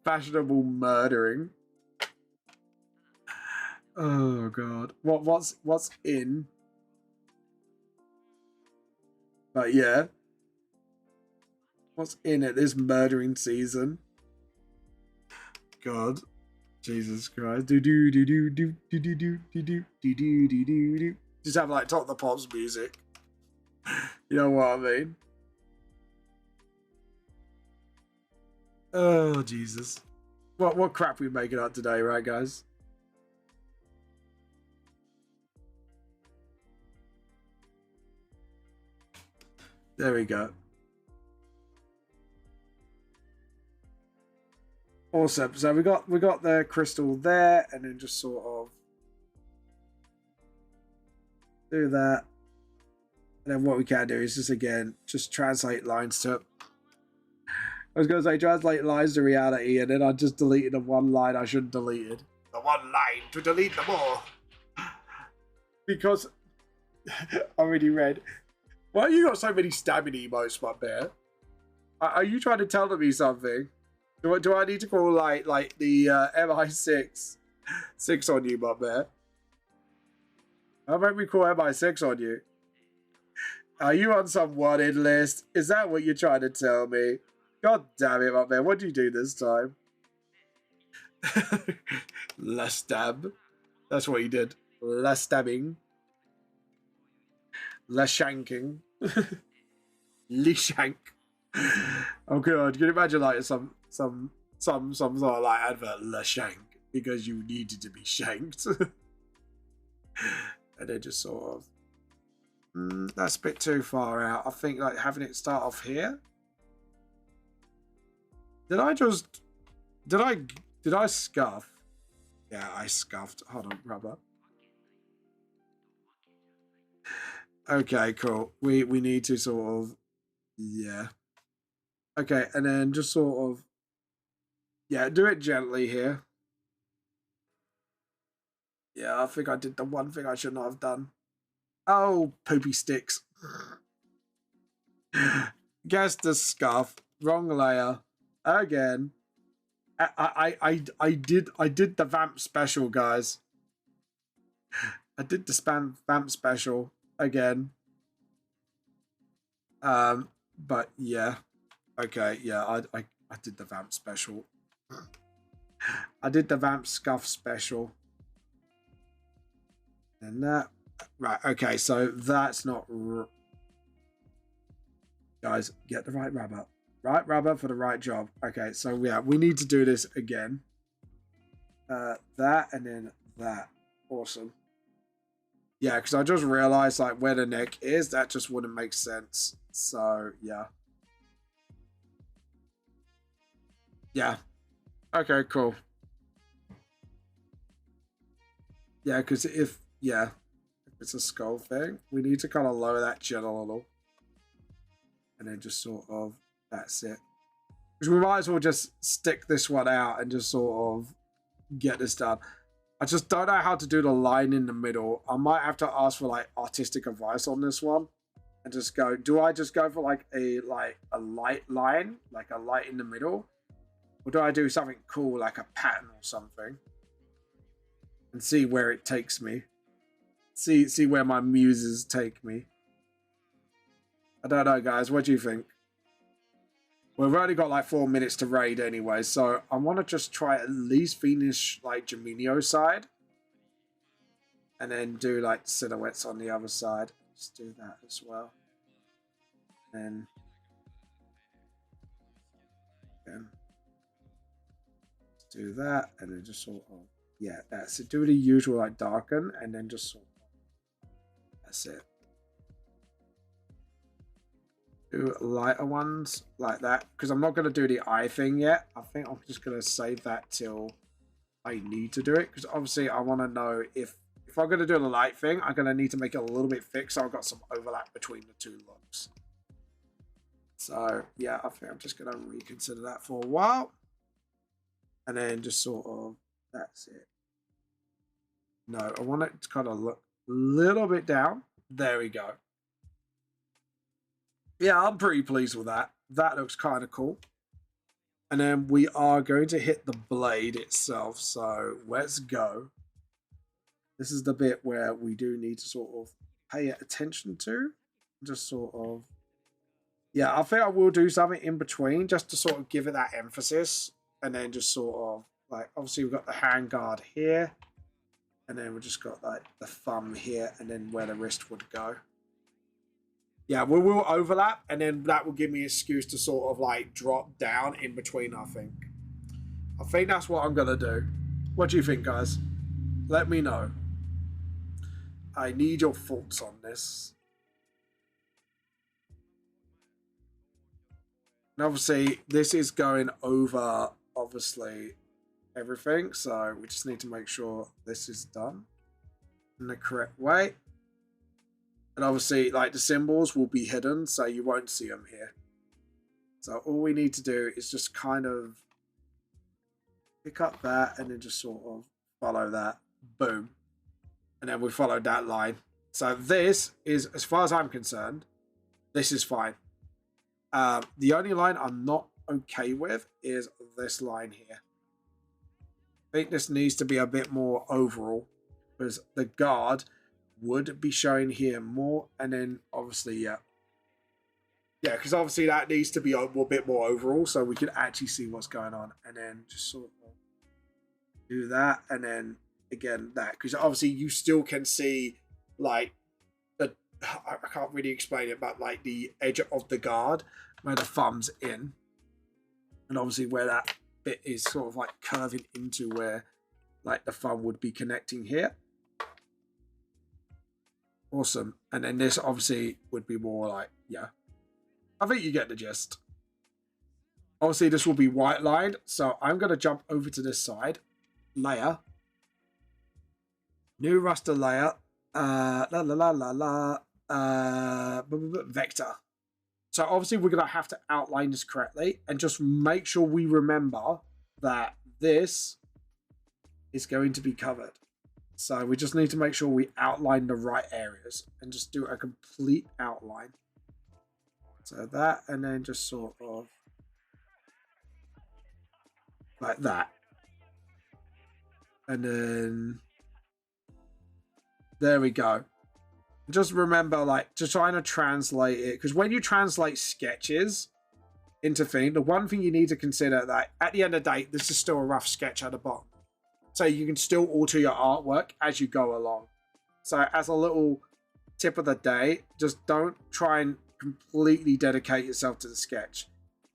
fashionable murdering. Oh god. What's in? But yeah. What's in it this murdering season? God. Jesus Christ. Just have like Top the Pops music. You know what I mean? Oh Jesus. What crap we making up today, right guys? There we go. Awesome. So we got the crystal there, and then just sort of do that. And then what we can do is just again just translate lines to. I was gonna say translate lines to reality, and then I just deleted the one line I shouldn't deleted. The one line to delete them all. Because I already read. Why you got so many stabbing emotes, my bear? Are you trying to tell me something? Do I need to call like the MI6 on you, my bear? How about we call MI6 on you? Are you on some wanted list? Is that what you're trying to tell me? God damn it, my man. What did you do this time? Less stab. That's what you did. Less stabbing. Less shanking. Lee shank. Oh god, can you imagine like some sort of like advert, less shank, because you needed to be shanked. And then just sort of that's a bit too far out. I think like having it start off here. Did I scuff? Yeah, I scuffed. Hold on, rubber. Okay, cool. We need to sort of, yeah. Okay, and then just sort of, yeah, do it gently here. Yeah, I think I did the one thing I should not have done. Oh, poopy sticks. Guess the scuff. Wrong layer. Again. I did the vamp special, guys. I did the vamp special again. But yeah. Okay, yeah, I did the vamp special. I did the vamp scuff special. And that, right, okay, so that's not guys, get the right rubber. Right rubber for the right job. Okay, so yeah, we need to do this again. That and then that. Awesome. Yeah, because I just realized like where the neck is, that just wouldn't make sense. So yeah. Yeah. Okay, cool. Yeah, because if it's a skull thing, we need to kind of lower that chin a little. And then just sort of, that's it. Because we might as well just stick this one out and just sort of get this done. I just don't know how to do the line in the middle. I might have to ask for like artistic advice on this one. And just go, do I just go for like a light line? Like a light in the middle? Or do I do something cool like a pattern or something? And see where it takes me. See where my muses take me. I don't know, guys. What do you think? We've only got like 4 minutes to raid anyway, so I want to just try at least finish like Jaminio's side. And then do like silhouettes on the other side. Let's do that as well. And then do that, and then just sort of, yeah, that's it. Do the usual like darken, and then just sort of, that's it. Do lighter ones like that, because I'm not going to do the eye thing yet. I think I'm just going to save that till I need to do it, because obviously I want to know if I'm going to do the light thing, I'm going to need to make it a little bit thick, so I've got some overlap between the two looks. So yeah, I think I'm just going to reconsider that for a while. And then just sort of, that's it. No, I want it to kind of look a little bit down. There we go. Yeah, I'm pretty pleased with that. That looks kind of cool. And then we are going to hit the blade itself. So let's go. This is the bit where we do need to sort of pay attention to. Just sort of, yeah, I think I will do something in between just to sort of give it that emphasis. And then just sort of, like, obviously we've got the hand guard here. And then we've just got, like, the thumb here. And then where the wrist would go. Yeah, we will overlap. And then that will give me an excuse to sort of, like, drop down in between, I think. I think that's what I'm going to do. What do you think, guys? Let me know. I need your thoughts on this. And obviously, this is going over, obviously, everything. So we just need to make sure this is done in the correct way. And obviously, like, the symbols will be hidden, so you won't see them here. So all we need to do is just kind of pick up that and then just sort of follow that. Boom. And then we followed that line. So this is, as far as I'm concerned, this is fine. The only line I'm not okay with is this line here. I think this needs to be a bit more overall, because the guard would be showing here more, and then obviously, yeah, because obviously that needs to be a bit more overall, so we can actually see what's going on, and then just sort of do that, and then again that, because obviously you still can see, like, the, I can't really explain it, but like the edge of the guard where the thumb's in, and obviously where that bit is sort of like curving into where like the thumb would be connecting here. Awesome. And then this obviously would be more like, yeah, I think you get the gist. Obviously this will be white lined, so I'm going to jump over to this side, layer, new raster layer, vector. So obviously we're going to have to outline this correctly and just make sure we remember that this is going to be covered. So we just need to make sure we outline the right areas and just do a complete outline. So that, and then just sort of like that. And then there we go. Just remember, like, to trying to translate it, because when you translate sketches into thing, the one thing you need to consider that at the end of the day, this is still a rough sketch at the bottom. So you can still alter your artwork as you go along. So as a little tip of the day, just don't try and completely dedicate yourself to the sketch.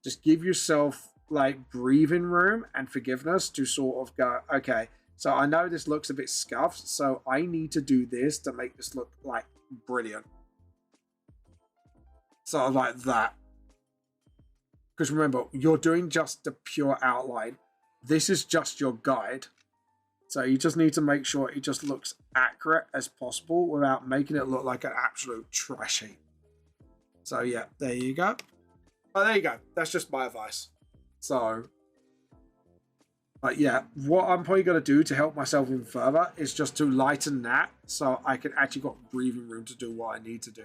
Just give yourself like breathing room and forgiveness to sort of go, okay, so I know this looks a bit scuffed, so I need to do this to make this look like brilliant. Sort of like that. Because remember, you're doing just the pure outline. This is just your guide. So you just need to make sure it just looks accurate as possible without making it look like an absolute trash heap. So yeah, there you go. Oh, there you go. That's just my advice. So, but yeah, what I'm probably going to do to help myself even further is just to lighten that so I can actually got breathing room to do what I need to do.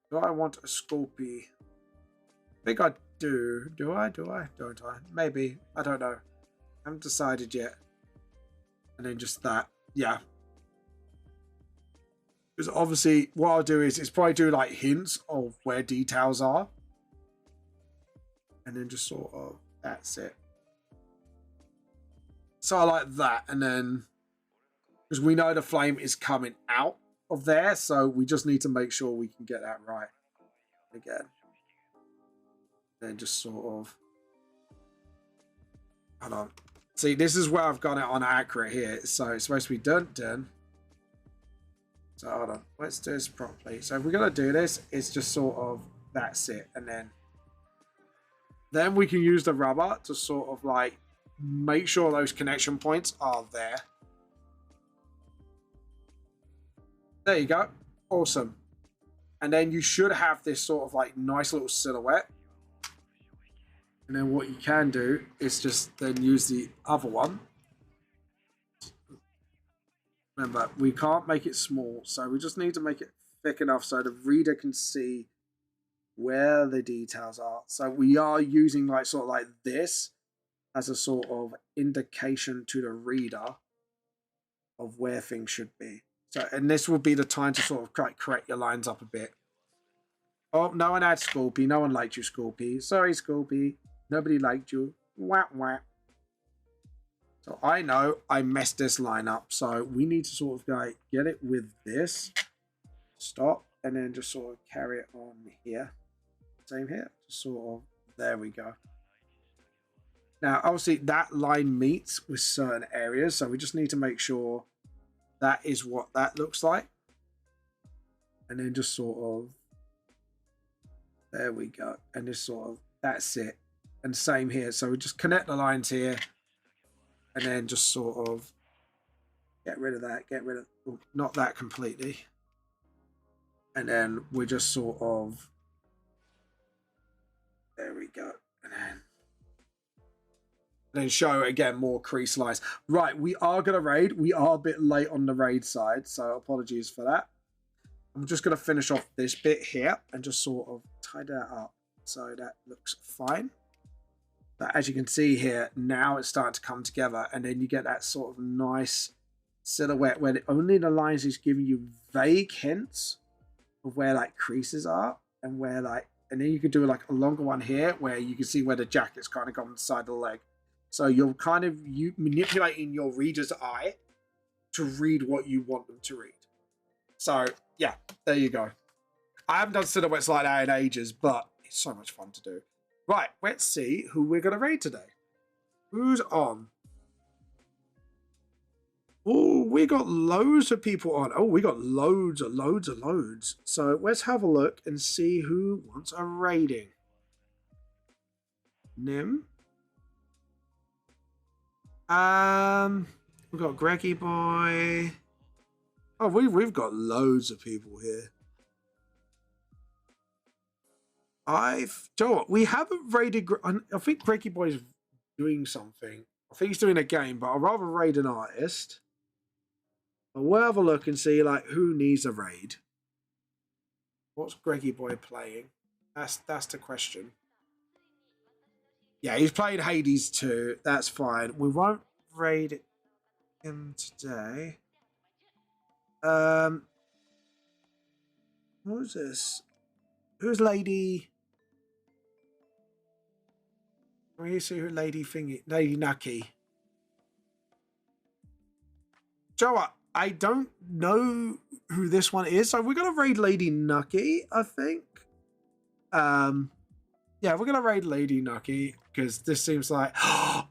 Do I want a Sculpey? I think I do. Do I? Do I? Don't I? Maybe. I don't know. I haven't decided yet. And then just that. Yeah. Because obviously what I'll do is probably do like hints of where details are. And then just sort of, that's it. So I like that. And then, because we know the flame is coming out of there, so we just need to make sure we can get that right again. Then just sort of, hold on. See, this is where I've got it on accurate here. So it's supposed to be done. So hold on, let's do this properly. So if we're gonna do this, it's just sort of, that's it. And then we can use the rubber to sort of like make sure those connection points are there. There you go. Awesome. And then you should have this sort of like nice little silhouette. And then what you can do is just then use the other one. Remember, we can't make it small, so we just need to make it thick enough so the reader can see where the details are. So we are using like sort of like this as a sort of indication to the reader of where things should be. So, and this will be the time to sort of correct your lines up a bit. Oh, no one had Sculpey. No one liked you, Sculpey. Sorry, Sculpey. Nobody liked you. Wah, wah. So I know I messed this line up. So we need to sort of like get it with this. Stop. And then just sort of carry it on here. Same here. Just sort of, there we go. Now, obviously that line meets with certain areas. So we just need to make sure that is what that looks like. And then just sort of, there we go. And just sort of That's it. And same here. So we just connect the lines here and then just sort of get rid of that, get rid of, well, not that completely. And then we just sort of, there we go. And then show again more crease lines. Right, we are going to raid. We are a bit late on the raid side, so apologies for that. I'm just going to finish off this bit here and just sort of tidy that up so that looks fine. But as you can see here, now it's starting to come together, and then you get that sort of nice silhouette where only the lines is giving you vague hints of where like creases are and where like, and then you can do like a longer one here where you can see where the jacket's kind of gone inside the leg. So you're kind of manipulating your reader's eye to read what you want them to read. So yeah, there you go. I haven't done silhouettes like that in ages, but it's so much fun to do. Right, let's see who we're going to raid today. Who's on? Oh, we got loads of people on. Oh, we got loads. So let's have a look and see who wants a raiding. Nim. We've got Greggy Boy. Oh, we've got loads of people here. Joe, what, we haven't raided. I think Greggy Boy's doing something. I think he's doing a game, but I'd rather raid an artist. But we'll have a look and see like who needs a raid. What's Greggy Boy playing? That's the question. Yeah, he's playing Hades too. That's fine. We won't raid him today. Who's this? Who's Lady? Let me see who Lady Thingy, Lady Nucky. Joe, I don't know who this one is, so we're gonna raid Lady Nucky, I think. Yeah, we're gonna raid Lady Nucky because this seems like,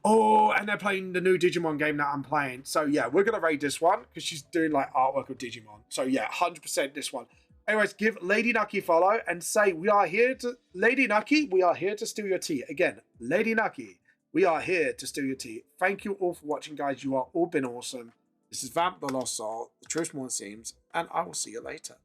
oh, and they're playing the new Digimon game that I'm playing. So yeah, we're gonna raid this one because she's doing like artwork of Digimon. So yeah, 100% this one. Anyways, give Lady Nucky a follow and say we are here to Lady Nucky. We are here to steal your tea again. Lady Nucky, we are here to steal your tea. Thank you all for watching, guys. You are all been awesome. This is Vamp the Lost Soul, the truth more seems, and I will see you later.